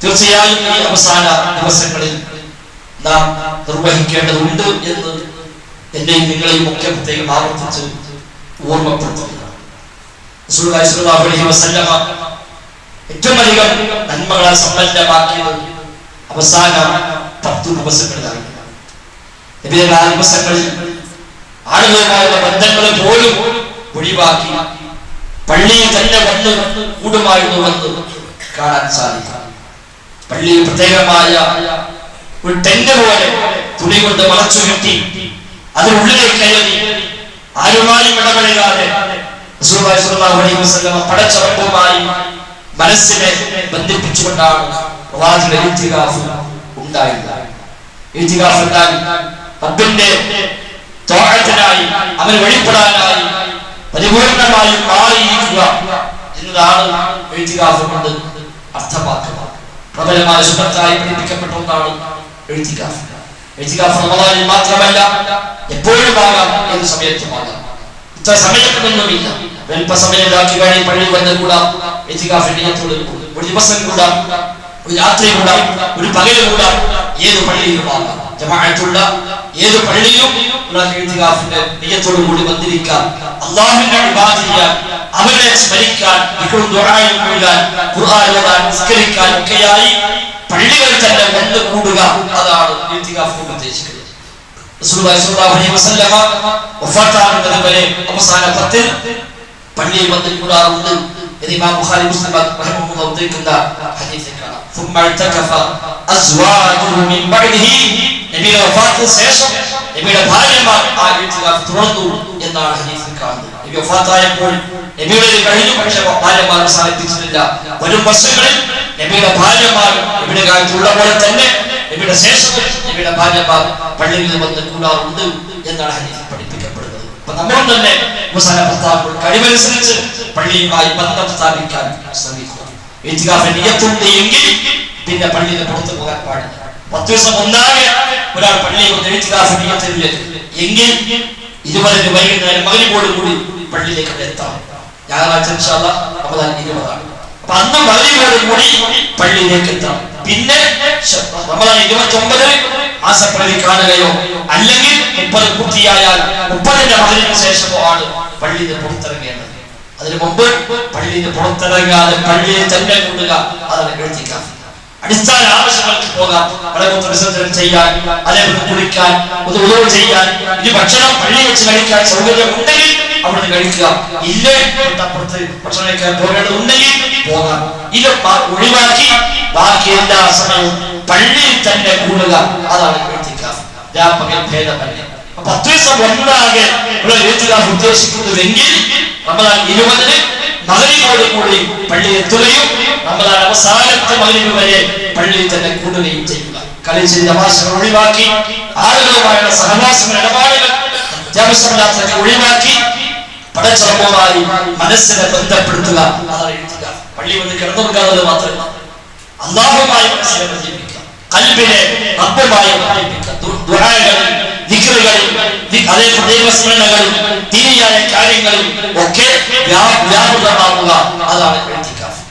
തീർച്ചയായും ഈ അവസാന ദിവസങ്ങളിൽ നാം നിർവഹിക്കേണ്ടതുണ്ട് എന്ന് എന്റെയും നിങ്ങളെയും ഒക്കെ പ്രത്യേകം ആവർത്തിച്ച് ഓർമ്മപ്പെടുത്തുകയാണ്. റസൂലുള്ളാഹി സ്വല്ലല്ലാഹു അലൈഹി വസല്ലമ ഏറ്റവും അധികം നന്മകളെ സമ്പന്നമാക്കിയത് അവസാന 10 ദിവസങ്ങളിലാണ്. നബിയുടെ ആ ദിവസങ്ങളിൽ ആളുകളുമായുള്ള ബന്ധങ്ങൾ പോലും ഒഴിവാക്കി പള്ളിയിൽ തന്നെ വന്ന് കൂടുമായിരുന്നുവെന്ന് കാണാൻ സാധിക്കും. പള്ളിയിൽ പ്രത്യേകമായ ഒരു ടെന്റ് പോലെ തുണി കൊണ്ട് മറച്ചു കെട്ടി അതിനുള്ളിലേക്ക് കയറി ആരുമായും ഇടപെടാതെ റസൂലുള്ളാഹി സ്വല്ലല്ലാഹു അലൈഹി വസല്ലം പടച്ചറപ്പുമായി മനസ്സിനെ ബന്ധിപ്പിച്ചുകൊണ്ടാണ് പ്രവാചക ഇത്തികാഫ് ഉണ്ടായത്. ഇത്തികാഫ് എന്നാൽ റബ്ബിന്റെ ത്വഅത്തിനായി അവന് വഴിപ്പെടാനായി പരിപൂർണമായി മാറിയിരിക്കുക എന്നതാണ് ഇത്തികാഫ് കൊണ്ട് അർത്ഥമാക്കുന്നത്. പ്രബലമായ സുന്നത്തായി പഠിപ്പിക്കപ്പെട്ട ഒന്നാണ് ഇത്തികാഫ്. ഇത്തികാഫ് റമദാനിൽ മാത്രമല്ല, എപ്പോഴും ആകാം, ഏത് സമയത്തുമാകാം. ഇത്ര സമയത്തൊന്നുമില്ല. അല്പസമയം ബാക്കി കഴിഞ്ഞ് പള്ളിയിൽ വന്ന് കൂടാം. ഇത്തികാഫിന്റെ നിയത്തോട് ഒരു ദിവസം കൂടാം, ഒരു രാത്രി കൂടാം, ഒരു പകല് കൂടാം, ഏത് പള്ളിയിലുമാകാം. ജമാഅത്തുള്ള ഏത് പള്ളിയിലും ഇത്തികാഫിന്റെ നിയത്തോടു കൂടി വന്നിരിക്കാം. അല്ലാഹുവിനെ ഇബാദത്ത് ചെയ്യാൻ, അവനെ സ്മരിക്കാൻ, ദുആയും മുഴുകാൻ, ഖുർആൻ ഓതാൻ, നിസ്കരിക്കാൻ ഒക്കെയായി പള്ളികളിൽ തന്നെ വന്ന് കൂടുക. അതാണ് ഇത്തികാഫ് കൊണ്ട് ഉദ്ദേശിക്കുന്നത്. റസൂലുള്ളാഹി സ്വല്ലല്ലാഹു അലൈഹി വസല്ലമ വഫാത്താകുന്നത് വരെ അവസാന 10 പള്ളിയിൽ വന്ന് കൂടാറുണ്ട്. ഇമാം ബുഖാരി മുസ്ലിം റഹിമഹുല്ലാഹു ഉദ്ധരിക്കുന്ന ഹദീസിൽ കാണാം. ثم اعتكف ازواجه من بعده നബിയുടെ വഫാത്തിന് ശേഷം നബിയുടെ ഭാര്യമാർ ആ ഇത്തികാഫ് തുടർന്നു എന്നാണ് ഹദീസിൽ കാണുന്നത്. നബി വഫാത്തായപ്പോൾ നബിയുടെ കഴിഞ്ഞു, പക്ഷേ ഭാര്യമാർ അവസാനിപ്പിച്ചിട്ടില്ല. വരും വർഷങ്ങളിൽ നബിയുടെ ഭാര്യമാർ നബിയുടെ കാലത്തുള്ള പോലെ തന്നെ നബിയുടെ ശേഷവും നബിയുടെ ഭാര്യമാർ പള്ളിയിൽ വന്ന് കൂടാറുണ്ട് എന്നാണ് ഹദീസിൽ പഠിപ്പിക്കപ്പെടുന്നത്. അപ്പൊ നമ്മളും തന്നെ അവസാന ഭർത്താക്കൾ കഴിവനുസരിച്ച് പള്ളിയുമായി ബന്ധം സ്ഥാപിക്കാൻ ശ്രമിക്കുക. ഇത്തികാഫിന്റെ നിയത്തുണ്ട് എങ്കിൽ പിന്നെ പള്ളിയിൽ നിന്ന് പുറത്തു പോകാൻ പാടില്ല. 10 ദിവസം ഒന്നാകെ ഒരാൾ പള്ളിയിൽ വന്ന് ഇത്തികാഫിന്റെ നിയത്തില്ല എങ്കിൽ 20 വൈകുന്നേരം മഗ്‌രിബോട് കൂടി പള്ളിയിലേക്ക് എത്താം. ഞായറാഴ്ച ഇൻഷാ അല്ലാഹ് റമദാൻ 20 അപ്പൊ അന്ന് മഗ്‌രിബോട് കൂടി പള്ളിയിലേക്ക് എത്താം. പിന്നെ റമദാൻ 29 ആസപ്രതി കാണുകയോ അല്ലെങ്കിൽ 30 പൂർത്തിയായാൽ 30ന്റെ മഗ്‌രിബിന് ശേഷമോ ആണ് പള്ളിയിൽ നിന്ന് പുറത്തിറങ്ങേണ്ടത്. അതിനു മുമ്പ് പള്ളിയിൽ നിന്ന് പുറത്തിറങ്ങാതെ പള്ളിയിൽ തന്നെ കൂടുക, അതാണ് ഇത്തികാഫ്. അടിസ്ഥാന ആവശ്യങ്ങൾക്ക് പോകാം, മലമൂത്ര വിസർജനം ചെയ്യാൻ, അതേപോലെ കുളിക്കാൻ, ഉദു ചെയ്യാൻ, ഇനി ഭക്ഷണം പള്ളിയിൽ വെച്ച് കഴിക്കാൻ സൗകര്യം ഉണ്ടെങ്കിൽ അവിടെ കഴിക്കുക. ഇല്ലേ തൊട്ടപ്പുറത്ത് ഭക്ഷണം കഴിക്കാൻ പോകേണ്ടതുണ്ടെങ്കിൽ പോകാം. ഇത് ഒഴിവാക്കി ബാക്കി എല്ലാ സമയവും പള്ളിയിൽ തന്നെ കൂടുക, അതാണ് ഇത്തികാഫ്. രാപ്പകൽ ഭേദമല്ല. 10 ദിവസം ഒന്നാകെ ഇത്തികാഫ് ഉദ്ദേശിക്കുന്നുവെങ്കിൽ റമദാൻ 20 മഗ്‌രിബോട് കൂടി പള്ളിയിൽ എത്തുകയും റമദാൻ അവസാനത്തെ മഗ്‌രിബ് വരെ പള്ളിയിൽ തന്നെ കൂടുകയും ചെയ്യുക. കളിച്ചിൽ തമാശകൾ ഒഴിവാക്കി, ആളുകളുമായുള്ള സഹവാസങ്ങൾ, ഇടപാടുകൾ അത്യാവശ്യമില്ലാത്തതൊക്കെ ഒഴിവാക്കി പടച്ചറപ്പുമായി മനസ്സിനെ ബന്ധപ്പെടുത്തുക, അതാണ് ഇത്തികാഫ്. പള്ളി വന്ന് കിടന്നുകൊടുക്കാതെ മാത്രമല്ല, അല്ലാഹുവുമായി മനസ്സിനെ ബന്ധിപ്പിക്കുക, ഖൽബിനെ റബ്ബുമായി ബന്ധിപ്പിക്കുക, ദുആകളിൽ, ദിക്റുകളിൽ, അതേപോലെ ദൈവസ്മരണകളിൽ, ദീനിയായ കാര്യങ്ങളിൽ ഒക്കെ വ്യാപൃതമാകുക, അതാണ് ഇത്തികാഫ്.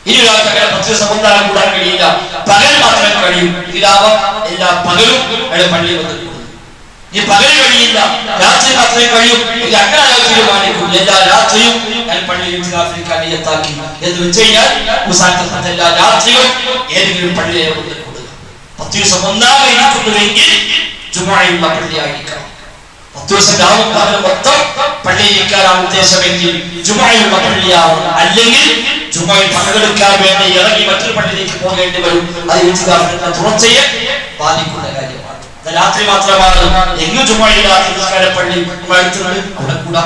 ഇനി ഒരാൾക്ക് അങ്ങനെ 10 ദിവസം ഒന്നാലും കൂടാൻ കഴിയില്ല, പകൽ മാത്രമേ കഴിയും. ഇതിലാവാം എല്ലാ പകലും അയാൾ പള്ളിയിൽ വന്ന് കൂടും. ഈ പകൽ കഴിയില്ല, രാത്രി മാത്രമേ കഴിയും. ഇത് അങ്ങനെ അയാൾ തീരുമാനിക്കും, എല്ലാ രാത്രിയും ഞാൻ പള്ളിയിൽ ഇത്തികാഫിരിക്കാൻ നിയ്യത്താക്കി എന്ന് വെച്ച് കഴിഞ്ഞാൽ അവസാനത്തെ എല്ലാ രാത്രിയും ഏതെങ്കിലും പള്ളിയെ വന്ന് കൂടുക. 10 ദിവസം ഒന്നാമത് ഇരിക്കുന്നുവെങ്കിൽ ജുമുഅയുള്ള പള്ളിയായിരിക്കണം. 10 ദിവസം രാവും പകലും മൊത്തം പള്ളിയിൽ ഇരിക്കാനാണ് ഉദ്ദേശമെങ്കിൽ ജുമുഅയുള്ള പള്ളിയാവും. അല്ലെങ്കിൽ ജുമുഅയിൽ പങ്കെടുക്കാൻ വേണ്ടി ഇറങ്ങി മറ്റൊരു പള്ളിയിലേക്ക് പോകേണ്ടി വരും. അത് ഇത്തികാഫിന്റെ തുടർച്ചയെ ബാധിക്കുന്ന കാര്യമാണ്. രാത്രി മാത്രമാണ് എങ്ങും ജുമുഅയില്ലാത്ത പള്ളി അവിടെ കൂടാ,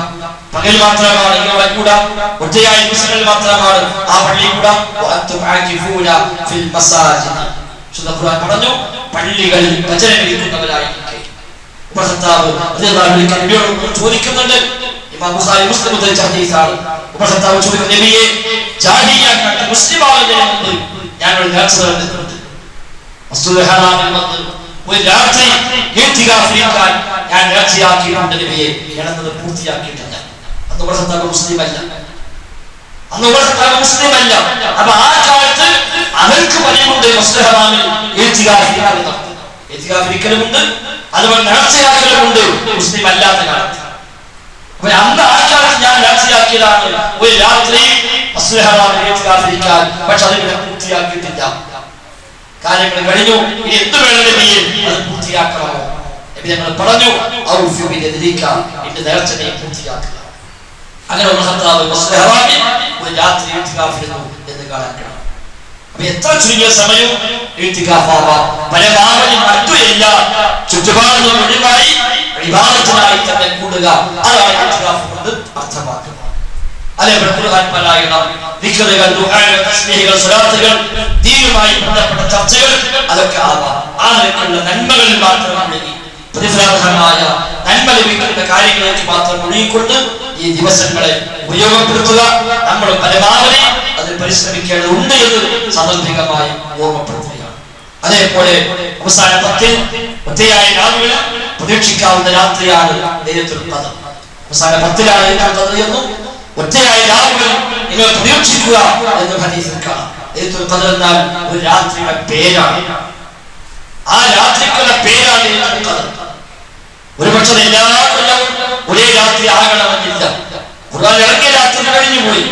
പകൽ മാത്രമാണ് അവിടെ കൂടാ, ഒറ്റയായ ദിവസങ്ങളിൽ മാത്രമാണ് ആ പള്ളി കൂടാ. പറഞ്ഞു പള്ളികളിൽ വചനമിരിക്കുന്നവരായിരിക്കും. ചോദിക്കുന്നുണ്ട്, ഇമാം ബുഖാരി മുസ്ലിം ഉദ്ധരിച്ച ഹദീസാണ്. ഉപസത്താവ് ചോദിക്കുന്ന നബിയെ, ജാഹിലിയ്യക്കാർ മുസ്ലിം ആവുന്നതിന് മുമ്പ് ഞാൻ ഒരു നേർച്ച നടന്നിട്ടുണ്ട്. മസ്ജിദുൽ ഹറാമിൽ വന്ന് ഒരു രാത്രി ഇത്തികാഫിരിക്കാൻ ഞാൻ നേർച്ചയാക്കിയിട്ടുണ്ട് നബിയെ, ഞാനത് പൂർത്തിയാക്കിയിട്ടില്ല. അന്ന് ഉപസത്താവ് മുസ്ലിം അല്ല. അപ്പൊ ആ കാലത്ത് അവർക്ക് പതിവുണ്ട് മസ്ജിദുൽ ഹറാമിൽ ഇത്തികാഫിരിക്കലുമുണ്ട്, അതുപോലെ നേർച്ചയാക്കലുമുണ്ട് മുസ്ലിം അല്ലാത്ത കാലത്ത്. അപ്പൊ അന്ന് ആ കാലത്ത് ഞാൻ നേർച്ചയാക്കിയതാണ് ഒരു രാത്രി മസ്ജിദുൽ ഹറാമിൽ ഇത്തികാഫിരിക്കാൻ. പക്ഷെ അതിവിടെ പൂർത്തിയാക്കിയിട്ടില്ല. കാര്യങ്ങൾ കഴിഞ്ഞു, ഇനി എന്ത് വേണം നബിയെ, അത് പൂർത്തിയാക്കണമോ? നബി ഞങ്ങൾ പറഞ്ഞു, എന്റെ നേർച്ചയെ പൂർത്തിയാക്കുക. അങ്ങനെ മസ്ജിദുൽ ഹറാമിൽ ഒരു രാത്രി ഇത്തികാഫിരുന്നു എന്ന് കാണാൻ കഴിയും. അപ്പൊ എത്ര ചുരുങ്ങിയ സമയം ഇത്തികാഫാവാം. പരമാവധി മറ്റുമില്ല, ചുറ്റുപാടുകൾ ഒഴിവായി ഇബാദത്തിനായി തന്നെ കൂടുക. അതാണ് ഇത്തികാഫ് കൊണ്ട് അർത്ഥമാക്കുന്നത്. അതേപോലെ ഖുർആൻ പാരായണം, ദിക്റുകൾ, ദുആകൾ, തസ്ബീഹുകൾ, സ്വലാത്തുകൾ, ദീനുമായി ബന്ധപ്പെട്ട ചർച്ചകൾ അതൊക്കെ ആവാം. ആ നിലയ്ക്കുള്ള നന്മകളിൽ മാത്രം മുഴുകി, പ്രതിഫലാർഹമായ നന്മ ലഭിക്കുന്ന കാര്യങ്ങളിലേക്ക് മാത്രം മുഴുകിക്കൊണ്ട് ഈ ദിവസങ്ങളെ ഉപയോഗപ്പെടുത്തുക. നമ്മൾ പരമാവധി അതിൽ പരിശ്രമിക്കേണ്ടതുണ്ട് എന്ന് സാന്ദർഭികമായി ഓർമ്മപ്പെടുത്തുകയാണ്. അതേപോലെ അവസാന 10 ഒറ്റയായ രാവുകൾ പ്രതീക്ഷിക്കാവുന്ന രാത്രിയാണ് ലൈലത്തുൽ ഖദ്ർ. അവസാന 10ലാണ് ലൈലത്തുൽ ഖദ്ർ എന്നും ഒറ്റയായ രാവുകൾ നിങ്ങൾ പ്രതീക്ഷിക്കുക എന്ന് ഹദീസിൽ കാണാം. ലൈലത്തുൽ ഖദ്ർ എന്നാൽ ഒരു രാത്രിയുടെ പേരാണ്. ആ രാത്രിക്കുള്ള പേരാണ് ലൈലത്തുൽ ഖദ്ർ. ഒരുപക്ഷെ എല്ലാ കൊല്ലവും ഒരേ രാത്രി ആകണമെന്നില്ല. ഖുർആൻ ഇറങ്ങിയ രാത്രി കഴിഞ്ഞു പോയി.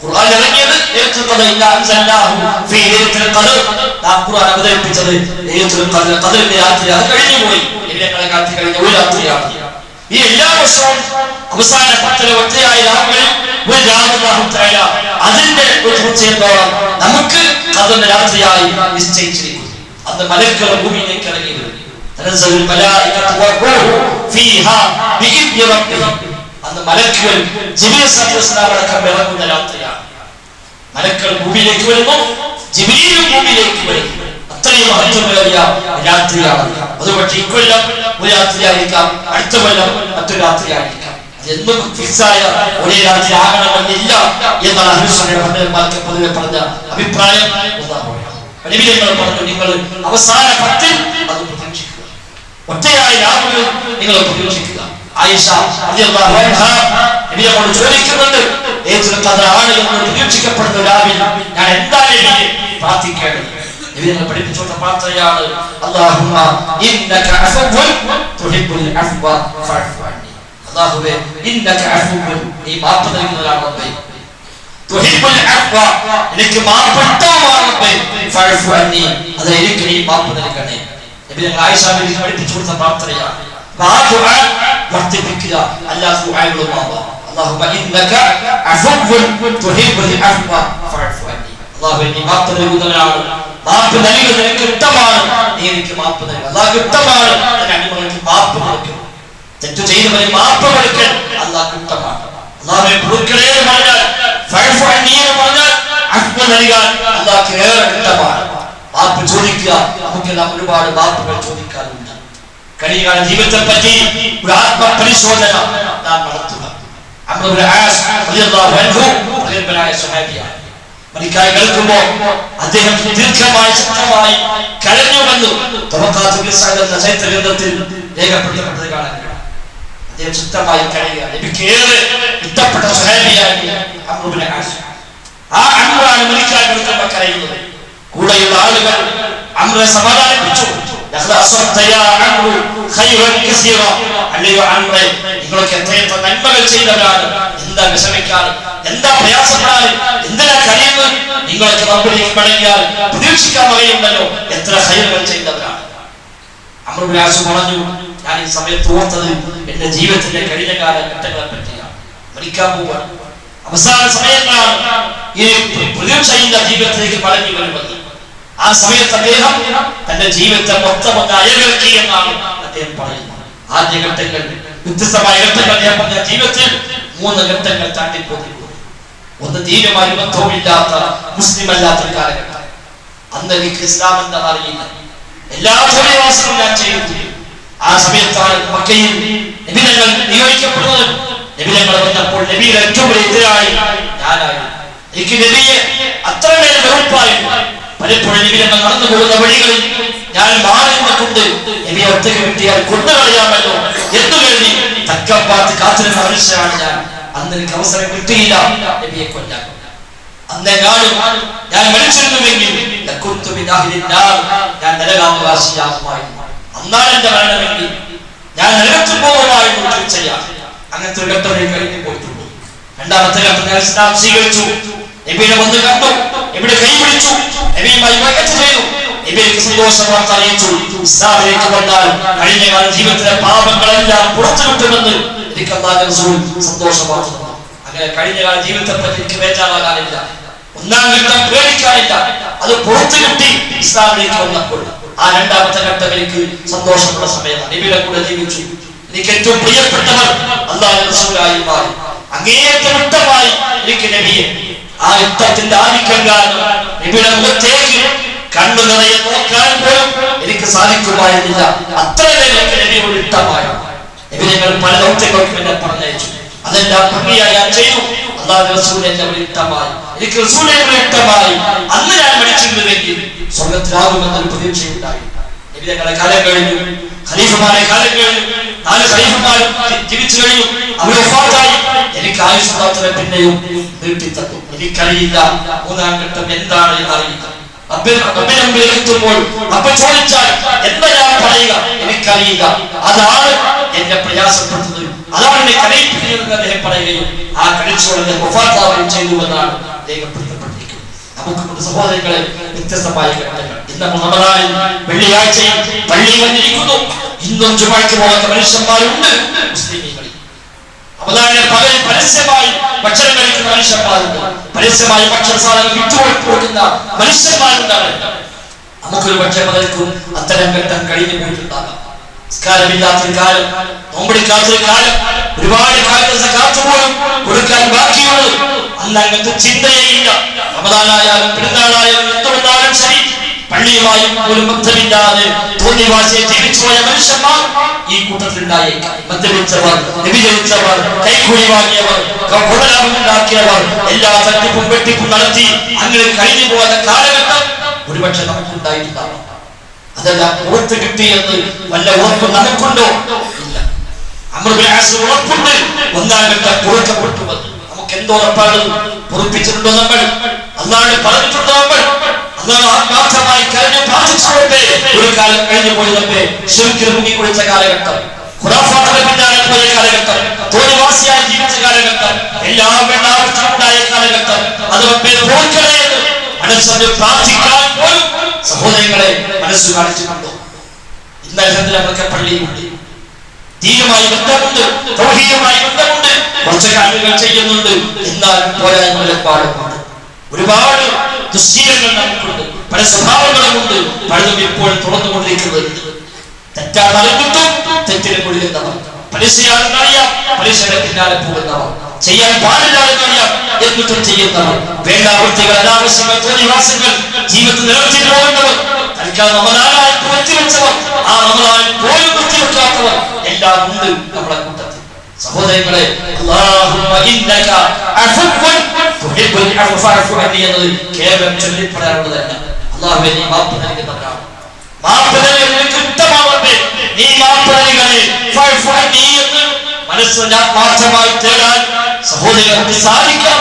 ഖുർആൻ ഇറങ്ങിയത് ലൈലത്തുൽ ഖദ്ർ, ഇന്നാ അൻസൽനാഹു ഫീ ലൈലത്തുൽ ഖദ്ർ. നാം ഖുർആൻ അവതരിപ്പിച്ചത് ലൈലത്തുൽ ഖദ്ർ, ഖദ്റിന്റെ രാത്രി. അത് കഴിഞ്ഞു പോയി. ഇതിനേക്കാൾ കാലത്ത് കഴിഞ്ഞ ഒരു രാത്രിയാണ്. ഈ എല്ലാ വർഷവും അവസാന 10 ഒറ്റയായ രാവുകളിൽ ഒരു രാവ് അല്ലാഹു തആല അതിന്റെ ഒരു തീർച്ചയായും നമുക്ക് ഖദ്റിന്റെ രാത്രിയായി നിശ്ചയിച്ചിരിക്കുന്നു. അന്ന് മലക്കുകൾ ഭൂമിയിലേക്ക് ഇറങ്ങി വരും. തനസ്സലുൽ മലായികതു വറൂഹു ഫീഹാ ബിഇദ്നി റബ്ബിഹിം. അന്ന് മലക്കുകൾ ജിബ്രീൽ സല്ലല്ലാഹു അലൈഹി വസല്ലം ഇറങ്ങുന്ന രാത്രിയാണ്. മലക്കുകൾ ഭൂമിയിലേക്ക് വരുന്നു, ജിബ്രീലും ഭൂമിയിലേക്ക് വരും. അത്രയും മഹത്വമേറിയ രാത്രിയാണ്. അതുകൊണ്ട് ഇക്കൊല്ലം ഒരു രാത്രിയായിരിക്കാം, അടുത്ത കൊല്ലം മറ്റൊരു രാത്രിയായിരിക്കാം. എന്നും ഫിക്സായ ഒരേ രാത്രി ആകണമെന്നില്ല എന്നാണ് അഹ്ലുസുന്നയുടെ പണ്ഡിതന്മാർക്ക് പൊതുവെ പറഞ്ഞ അഭിപ്രായം. നബിതങ്ങൾ പറഞ്ഞു, നിങ്ങൾ അവസാന 10 അത് പ്രതീക്ഷിക്കുക, ഒറ്റയായ രാവുകൾ നിങ്ങൾ പ്രതീക്ഷിക്കുക. ആയിഷ റളിയല്ലാഹു അൻഹ നബിയോട് ചോദിക്കുന്നുണ്ട്, ലൈലത്തുൽ ഖദ്ർ ആണ് എന്ന് പ്രതീക്ഷിക്കപ്പെടുന്ന രാവിൽ ഞാൻ എന്താണ് പ്രാർത്ഥിക്കേണ്ടത്? നബിതങ്ങൾ പഠിപ്പിച്ച പ്രാർത്ഥനയാണ്, അല്ലാഹുമ്മ ഇന്നക അഫ്വുൻ തുഹിബ്ബുൽ അഫ്വ ഫഅഫു അന്നി. അല്ലാഹുവേ, ഇന്നക അഫ്വുൻ, നീ മാപ്പ് നൽകുന്നവനാണ് റബ്ബേ. തുഹിബ്ബുൽ അഫ്വ, എനിക്ക് മാപ്പിട്ടവനാണ് റബ്ബേ. ഫഅഫു അന്നി, അത് എനിക്ക് നീ മാപ്പ് നൽകണേ. നബിതങ്ങൾ ആയിഷ ബിബി പഠിപ്പിച്ചു കൊടുത്ത പ്രാർത്ഥനയാണ്. ആ ദുആ വർദ്ധിപ്പിക്കുക. അല്ലാഹു ദുആകളുമാവാം. അല്ലാഹുമ്മ ഇന്നക അഫ്വുൻ തുഹിബ്ബുൽ അഫ്വ ഫഅഫു അന്നി. അല്ലാഹുവേ, നീ മാപ്പ് നൽകുന്നവനാണ്, മാപ്പ് നൽകുന്നത് നിനക്ക് ഇഷ്ടമാണ്, നീ എനിക്ക് മാപ്പ് നൽകുക. അല്ലാഹു ഇഷ്ടമാണ് അടിമകൾക്ക് മാപ്പ് കൊടുക്കുക. തെറ്റു ചെയ്തവരെ മാപ്പ് കൊടുക്കൽ അല്ലാഹു ഇഷ്ടമാണ്. അല്ലാഹുവേ, പൊറുക്കണേ എന്ന് പറഞ്ഞാൽ, ഫഅഫു അന്നി എന്ന് പറഞ്ഞാൽ അഫ്വ് നൽകാൻ അല്ലാഹുക്ക് ഏറെ ഇഷ്ടമാണ്. മാപ്പ് ചോദിക്കുക. നമുക്കെല്ലാം ഒരുപാട് മാപ്പുകൾ ചോദിക്കാറുണ്ട്. കഴിഞ്ഞകാല ജീവിതത്തെ പറ്റി ഒരു ആത്മപരിശോധന നാം നടത്തുക. അംർ ഇബ്നു ആസ് റളിയല്ലാഹു അൻഹു പ്രഗത്ഭനായ സ്വഹാബിയാണ്. മരിക്കാൻ കേൾക്കുമ്പോൾ അദ്ദേഹം ദീർഘമായി ശക്തമായി കരഞ്ഞുവെന്ന് തബഖാത്തുൽ സഅദ് എന്ന ചരിത്ര ഗ്രന്ഥത്തിൽ രേഖപ്പെടുത്തപ്പെട്ടത് കാണാൻ കഴിയും. അദ്ദേഹം ശക്തമായി കരയുക. നബിക്ക് ഏറെ ഇഷ്ടപ്പെട്ട സ്വഹാബിയായിരുന്നു അംർ ഇബ്നു ആസ്. ആ അമ്രാണ് മരിക്കാൻ കൊടുക്കുമ്പോൾ കരയുന്നത്. കൂടെയുള്ള ആളുകൾ അമ്രെ സമാധാനിപ്പിച്ചു. അല്ലയോ അമ്രെ, നിങ്ങളൊക്കെ എത്രയെത്ര നന്മകൾ ചെയ്തവരാണ്, എന്താ വിഷമിക്കാൻ, എന്താ പ്രയാസപ്പെടാൻ, എന്തിനാ കഴിയുന്നത്? നിങ്ങളൊക്കെ റബ്ബിലേക്ക് മടങ്ങിയാൽ പ്രതീക്ഷിക്കാൻ വകയുണ്ടല്ലോ, എത്ര ഖൈറുകൾ ചെയ്തവരാണ്. അമ്ർ ഇബ്നു ആസ് പറഞ്ഞു, ഞാൻ ഈ സമയത്ത് ഓർത്തത് എന്റെ ജീവിതത്തിന്റെ കഴിഞ്ഞ കാലഘട്ടങ്ങളെ പറ്റിയാണ്. മരിക്കാൻ പോവാണ്, അവസാന സമയങ്ങളാണ്, ഈ പ്രതീക്ഷയില്ല ജീവിതത്തിലേക്ക് മടങ്ങി വരുന്നത്. ആ സമയത്ത് അദ്ദേഹം തന്റെ ജീവിതത്തെ മൊത്തം ഒന്ന് അയവിറക്കി എന്നാണ് അദ്ദേഹം പറയുന്നത്. ആദ്യഘട്ടങ്ങൾ, വ്യത്യസ്തമായ ഘട്ടങ്ങൾ അദ്ദേഹം പറഞ്ഞ ജീവിതത്തിൽ 3 ഘട്ടങ്ങൾ താണ്ടിപ്പോയി. ഒന്ന് തീരുമായി ബന്ധവുമില്ലാത്ത മുസ്ലിം അല്ലാത്ത കാലഘട്ടം. അന്ന് എനിക്ക് ഇസ്ലാം എന്താ അറിയില്ല, എല്ലാ തോന്നിവാസവും ഞാൻ ചെയ്തു. ആ സമയത്താണ് മക്കയിൽ നബിതങ്ങൾ നിയോഗിക്കപ്പെടുന്നത്. നബിതങ്ങൾ വന്നപ്പോൾ നബിയുടെ ഏറ്റവും വലിയ എതിരായി ഞാനായി. എനിക്ക് നബിയെ അത്രമേൽ വെറുപ്പായിരുന്നു. പലപ്പോഴും നബിതങ്ങൾ നടന്നു പോകുന്ന വഴികളിൽ ഞാൻ മാറി നിന്നുകൊണ്ട് നബിയെ ഒറ്റയ്ക്ക് കിട്ടിയാൽ കൊണ്ടുകളയാമല്ലോ എന്ന് കരുതി തക്കം പാർത്ത് കാത്തിരുന്ന മനുഷ്യനാണ് ഞാൻ. അന്ന് എനിക്ക് അവസരം കിട്ടിയില്ല നബിയെ കൊല്ലാൻ. അന്നെങ്ങാനും ഞാൻ മരിച്ചിരുന്നുവെങ്കിൽ ഞാൻ നരകാവകാശിയാകുമായിരുന്നു. അന്നാണ് എന്റെ മരണമെങ്കിൽ ഞാൻ നരകത്തിൽ പോകുമായിരുന്നു തീർച്ചയായും. അങ്ങനത്തെ ഒരു ഘട്ടം കഴിഞ്ഞു പോയിട്ടുണ്ട്. രണ്ടാമത്തെ ഘട്ടം ഞാൻ ഇസ്ലാം സ്വീകരിച്ചു. നബിയെ വന്ന് കണ്ടു, നബിയുടെ കൈ പിടിച്ചു, നബിയുമായി ബൈഅത്ത് ചെയ്തു, നബിക്ക് സന്തോഷം വാർത്ത അറിയിച്ചു. ഇസ്ലാമിലേക്ക് വന്നാൽ കഴിഞ്ഞ കാല ജീവിതത്തിലെ പാപങ്ങളെല്ലാം പുറത്തു കിട്ടുമെന്ന് എനിക്ക് അല്ലാഹുവിന്റെ റസൂൽ സന്തോഷം വാർത്ത തന്നു. അങ്ങനെ കഴിഞ്ഞ കാല ജീവിതത്തെ പറ്റി എനിക്ക് ബേജാറാകാനില്ല, ഒന്നാം ഘട്ടം പേടിക്കാനില്ല. അത് പുറത്തു കിട്ടി ഇസ്ലാമിലേക്ക് വന്നപ്പോൾ ആ രണ്ടാമത്തെ ഘട്ടം എനിക്ക് സന്തോഷമുള്ള സമയമാണ്. നബിയുടെ കൂടെ ജീവിച്ചു. എനിക്ക് ഏറ്റവും പ്രിയപ്പെട്ടവർ അല്ലാഹുവിന്റെ റസൂലായി മാറി. അങ്ങേയറ്റം ഇഷ്ടമായി എനിക്ക് നബിയെ. ആ ഇഷ്ടത്തിന്റെ ആധിക്യം കാരണം നബിയുടെ മുഖത്തേക്ക് കണ്ണു നിറയെ നോക്കാൻ പോലും എനിക്ക് സാധിക്കുമായിരുന്നില്ല. അത്രയും എനിക്ക് നബിയോട് ഇഷ്ടമായി. നബി ഞങ്ങൾ പല ദൗത്യങ്ങൾക്കും എന്നെ പറഞ്ഞയച്ചു. അതെല്ലാം ഭംഗിയായി ഞാൻ ചെയ്തു. അല്ലാഹുവിന്റെ റസൂൽ എന്നെ ഇഷ്ടമായി, എനിക്ക് റസൂലിനെ ഇഷ്ടമായി. അന്ന് ഞാൻ മരിച്ചിരുന്നുവെങ്കിൽ സ്വർഗത്തിലാകുമെന്നൊരു പ്രതീക്ഷയുണ്ടായി. നബി ഞങ്ങളെ കാലം കഴിഞ്ഞു, ഖലീഫമാരെ കാലം കഴിഞ്ഞു, 4 ഖലീഫമാർ ജീവിച്ചു കഴിഞ്ഞു, അവർ വഫാത്തായി. എനിക്ക് ആയുഷ്കാലത്തിന് പിന്നെയും നീട്ടിത്തന്നു. എനിക്കറിയില്ല മൂന്നാം ഘട്ടം എന്താണ് എന്നറിയില്ല. റബ്ബിന്റെ മുമ്പിൽ എത്തുമ്പോൾ റബ്ബ് ചോദിച്ചാൽ എന്താ ഞാൻ പറയുക എനിക്കറിയില്ല. അതാണ് എന്നെ പ്രയാസപ്പെടുന്നത്, അതാണ് എന്നെ കരയിപ്പിക്കുന്നത് അദ്ദേഹം പറയുകയും ആ കരച്ചോടെ വഫാത്താവുകയും ചെയ്തു എന്നാണ് രേഖപ്പെടുത്തപ്പെട്ടിരിക്കുന്നത്. നമുക്ക് സഹോദരങ്ങളെ വ്യത്യസ്തമായ ഘട്ടങ്ങൾ. ഇന്ന് റമദാനിൽ വെള്ളിയാഴ്ചയിൽ പള്ളിയിൽ വന്നിരിക്കുന്നു. ഇന്നും ജുമുഅക്ക് പോകുന്ന മനുഷ്യന്മാരുണ്ട് മുസ്ലിമീങ്ങളിൽ. റമദാനിലെ പകൽ പരസ്യമായി ഭക്ഷണം കഴിക്കുന്ന മനുഷ്യന്മാരുണ്ട്, പരസ്യമായി ഭക്ഷണസാധനങ്ങൾ വിറ്റുകൊടുക്കുന്ന മനുഷ്യന്മാരുണ്ടാണ്. നമുക്കൊരു പക്ഷേ പലർക്കും അത്തരം ഘട്ടം കഴിഞ്ഞു പോയിട്ടുണ്ടാകാം. സംസ്കാരമില്ലാത്തൊരു കാലം, നോമ്പെടുക്കാത്തൊരു കാലം, ഒരുപാട് കാലത്ത് സകാത്ത് പോലും കൊടുക്കാൻ ബാക്കിയുള്ളത്. അന്ന് അങ്ങനത്തെ ചിന്തയേ ഇല്ല. റമദാനായാലും പെരുന്നാളായാലും എന്തുകൊണ്ടാലും ശരി, പള്ളിയുമായി പോലും ബന്ധമില്ലാതെ തോന്നിവാസിയെ ജീവിച്ചുപോയ മനുഷ്യന്മാർ ഈ കൂട്ടത്തിലുണ്ടായേക്കാം. മദ്യപിച്ചവർ, വ്യഭിചരിച്ചവർ, കൈക്കൂലി വാങ്ങിയവർ, ഉണ്ടാക്കിയവർ, എല്ലാ തട്ടിപ്പും വെട്ടിപ്പും നടത്തി അങ്ങനെ കഴിഞ്ഞു പോകുന്ന കാലഘട്ടം ഒരുപക്ഷെ നമുക്കുണ്ടായിട്ടുണ്ടാവാം. അതെല്ലാം പുറത്ത് കിട്ടിയെന്ന് വല്ല ഉറപ്പ് നമുക്കുണ്ടോ? ഇല്ല. അമ്ർ ഇബ്നു ആസ് ഉറപ്പുണ്ട് ഒന്നാം ഘട്ടം പുറക്കപ്പെട്ടു വന്നു. നമുക്ക് എന്തോ ഉറപ്പാണ്? പൊറുപ്പിച്ചിട്ടുണ്ടോ നമ്മൾ? അല്ലാഹു പറഞ്ഞിട്ടുണ്ടോ നമ്മൾ? അല്ലാഹു ആത്മാർത്ഥമായി കരഞ്ഞു പ്രാർത്ഥിച്ചുകൊണ്ടേ ഒരു കാലം കഴിഞ്ഞു പോയി. നമ്മെ ശിർക്കിൽ മുങ്ങി കുളിച്ച കാലഘട്ടം, ഖുറാഫാത്തുകളുടെ പിന്നാലെ പോയ കാലഘട്ടം, തോന്നിവാസിയായി ജീവിച്ച കാലഘട്ടം, എല്ലാം ഉണ്ടായ കാലഘട്ടം. അത് നമ്മെ പോർക്കണേ എന്ന് മനസ്സറിഞ്ഞ് പ്രാർത്ഥിക്കാൻ പോലും സഹോദരങ്ങളെ മനസ്സ് കാണിച്ചിട്ടുണ്ടോ? ഇന്നലെ നമുക്ക് പള്ളിയുണ്ട്, ദീനുമായി ബന്ധമുണ്ട്, തൗഹീദുമായി ബന്ധമുണ്ട്, കുറച്ച് കാര്യങ്ങൾ ചെയ്യുന്നുണ്ട്. എന്നാൽ പോരായ്മകൾ ഒരുപാടുണ്ട്, ഒരുപാട് ദുശ്ശീലങ്ങൾ നമുക്കുണ്ട്, പല സ്വഭാവങ്ങളുമുണ്ട്. പലതും ഇപ്പോൾ തുറന്നുകൊണ്ടിരിക്കുന്നത് തെറ്റാണ് അറിഞ്ഞിട്ടും തെറ്റിന് കൊള്ളുന്നവർ, പലിശയാണെന്നറിയാം പലിശയുടെ പിന്നാലെ പോകുന്നവർ, ചെയ്യാൻ പാടില്ല എന്നറിയാം എന്നിട്ടും ചെയ്യുന്നവർ, വേണ്ടാവൃത്തികൾ, അനാവശ്യങ്ങൾ, തോന്നിവാസങ്ങൾ ജീവിതത്തിൽ നിലനിർത്തി പോകുന്നവർ, തൽക്കാലം റമദാനായി പൂർത്തിവെച്ചവർ, ആ റമദാനിൽ പോലും പൂർത്തിവെക്കാത്തവർ എല്ലാം ഉണ്ട് നമ്മുടെ കൂട്ടത്തിൽ. സഹോദരങ്ങളെ, അല്ലാഹുമ്മ ഇന്നക അഫ്വൻ തുഹിബ്ബുൽ അഫ്വ ഫഅഫു അന്നി എന്നത് കേവലം ചൊല്ലിപ്പറയാനുള്ളതല്ല. അല്ലാഹുവേ, നീ മാപ്പ് നൽകുന്നവനാണ്, മാപ്പ് നൽകുന്നവന് ഇഷ്ടമാവട്ടെ, നീ മാപ്പ് നൽകണേ, ഫഅഫു അന്നി എന്ന് മനസ്സിന് ആത്മാർത്ഥമായി തേടാൻ സഹോദരങ്ങൾക്ക് സാധിക്കാം.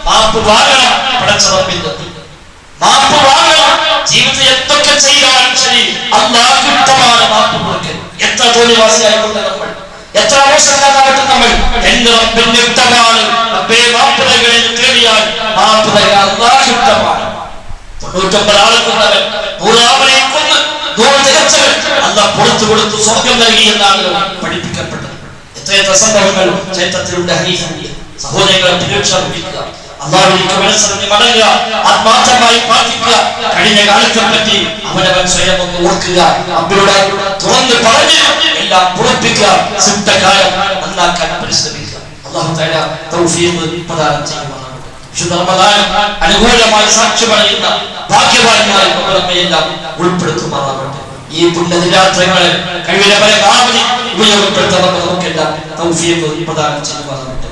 മാപ്പ് വാങ്ങണം. പടച്ചറപ്പിന്റെ മാപ്പ് വാങ്ങണം. ജീവിതത്തിൽ എന്തൊക്കെ ചെയ്താലും ശരി അല്ലാഹു ഇഷ്ടമാണ് മാപ്പ് കൊടുക്കൽ. എത്ര തോന്നിവാസിയായിക്കൊണ്ട് നമ്മൾ, എത്ര മോശക്കാരായിട്ട് നമ്മൾ എന്റെ റബ്ബിന്റെ ഇഷ്ടമാണ്. റബ്ബേ മാപ്പ് നൽകണേ തേടിയാൽ മാപ്പ് നൽകാൻ അല്ലാഹു ഇഷ്ടമാണ്. 99 ആളെ കൊന്നവൻ 100 ആളെ കൊന്ന് 100 തികച്ചവൻ അല്ലാഹു പുറത്തു കൊടുത്തു സ്വർഗ്ഗം നൽകി എന്നാണ് പഠിപ്പിക്കപ്പെട്ടത്. എത്ര സംഭവങ്ങൾ ചരിത്രത്തിലുണ്ട്, ഹദീസിലുണ്ട്. സഹോദരങ്ങളെ പരീക്ഷ ലഭിക്കുക, അല്ലാഹുവിലേക്ക് മനസ്സറിഞ്ഞ് മടങ്ങുക, ആത്മാർത്ഥമായി പ്രാർത്ഥിക്കുക. കഴിഞ്ഞ കാലത്തെ പറ്റി അവനവൻ സ്വയം ഒന്ന് ഓർക്കുക, അവരോട് തുറന്ന് പറഞ്ഞ് എല്ലാം പുറപ്പിക്കുക. സിദ്ധകാലം നന്നാക്കാൻ പരിശ്രമിക്കുക. അല്ലാഹു തആല തൗഫീഖ് പ്രദാനം ചെയ്യുമാറാകട്ടെ. വിശുദ്ധ റമദാൻ അനുകൂലമായി സാക്ഷി പറയുന്ന ഭാഗ്യവാന്മാരിൽ നമ്മയെല്ലാം ഉൾപ്പെടുത്തുമാറാകട്ടെ. ഈ പുണ്യദിനാത്രങ്ങളെ കഴിവിനെ പരമാവധി ഉപയോഗപ്പെടുത്താൻ നമുക്കെല്ലാം തൗഫീഖ് പ്രദാനം ചെയ്യുമാറാകട്ടെ.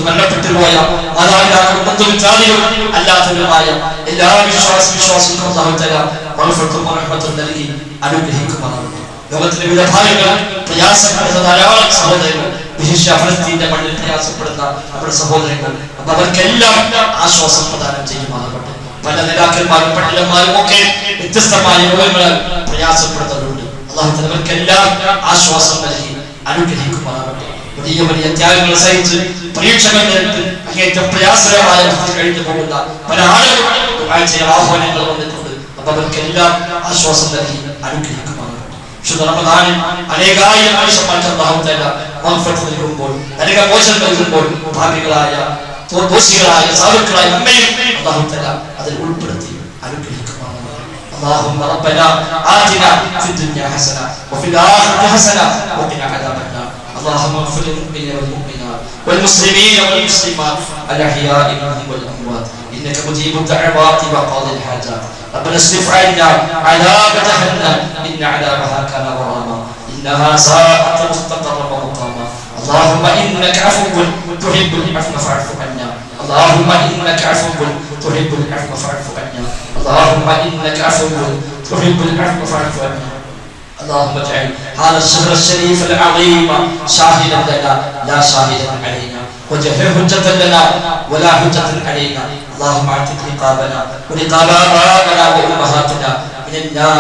മരണപ്പെട്ടു പോയ മാതാപിതാക്കളും ബന്ധുമിത്രാദികളും അല്ലാത്തവരുമായ എല്ലാ വിശ്വാസികൾക്കും അല്ലാഹു തആല മഗ്ഫിറത്തും റഹ്മത്തും നൽകി അനുഗ്രഹിക്കുമാറാകട്ടെ. ലോകത്തിലെ വിവിധ ഭാഗങ്ങളിൽ പ്രയാസപ്പെടുന്ന ധാരാളം സഹോദരങ്ങൾ, വിശേഷ ഫലസ്തീന്റെ മണ്ണിൽ പ്രയാസപ്പെടുന്ന നമ്മുടെ സഹോദരങ്ങൾ, അവർക്കെല്ലാം ആശ്വാസം പ്രദാനം ചെയ്യുമാറാകട്ടെ. പല നേതാക്കന്മാരും പണ്ഡിതന്മാരും ഒക്കെ വ്യത്യസ്തമായ രോഗങ്ങളാൽ പ്രയാസപ്പെടുന്നവരുണ്ട്. അല്ലാഹു തആല അവർക്കെല്ലാം ആശ്വാസം നൽകി അനുഗ്രഹിക്കുമാറാകട്ടെ. വലിയ വലിയ ത്യാഗങ്ങൾ സഹിച്ച് പരീക്ഷകൾ നേരിട്ട് അങ്ങേറ്റം പ്രയാസകരമായ കഴിഞ്ഞു പോകുന്ന പല ആളുകളും ആഹ്വാനങ്ങൾ വന്നിട്ടുണ്ട്. അപ്പൊ അവർക്കെല്ലാം ആശ്വാസം നൽകി അനുഗ്രഹിക്കുമാറാകട്ടെ. വിശുദ്ധ റമദാനിൽ അനേകായിരം മനുഷ്യന്മാർക്ക് അല്ലാഹു തആല മഗ്ഫിറത്ത് നൽകുമ്പോൾ, അനേക മോചനം നൽകുമ്പോൾ ഭാവികളായ ദോഷികളായ സാധുക്കളായ നമ്മയും അല്ലാഹു തആല അതിൽ ഉൾപ്പെടുത്തി അനുഗ്രഹിക്കുമാറാകട്ടെ. اللهم ربنا آتنا في الدنيا حسنة وفي الآخرة حسنة وقنا عذاب النار. اللهم اغفر للمؤمنين والمؤمنات والمسلمين والمسلمات الأحياء منهم والأموات إنك مجيب الدعوات وقاضي الحاجات. ربنا اصرف عنا عذاب جهنم إن عذابها كان غراما إنها ساءت مستقرا ومقاما. اللهم إنك عفو تحب العفو فاعف عنا. اللهم إنك عفو تحب العفو فاعف عنا. اللهم إنك عفو تحب العفو فاعف عنا. اللهم اجعل هذا الشهر الشريف العظيم شاهدا لنا لا شاهدا علينا، واجعله حجة لنا ولا حجة علينا. اللهم اعتق رقابنا ورقاب آبائنا وأمهاتنا من النار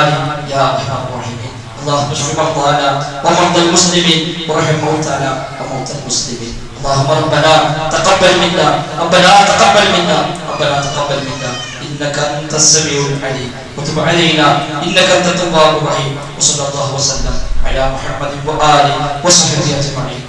يا أرحم الراحمين. اللهم اشف مرضانا ومرضى المسلمين وارحم موتانا وموتى المسلمين. اللهم ربنا تقبل منا، ربنا تقبل منا، ربنا تقبل منا إنك أنت السميع العليم وتب علينا إنك أنت التواب الرحيم. وصلى الله وسلم على محمد وآله وصحبه أجمعين.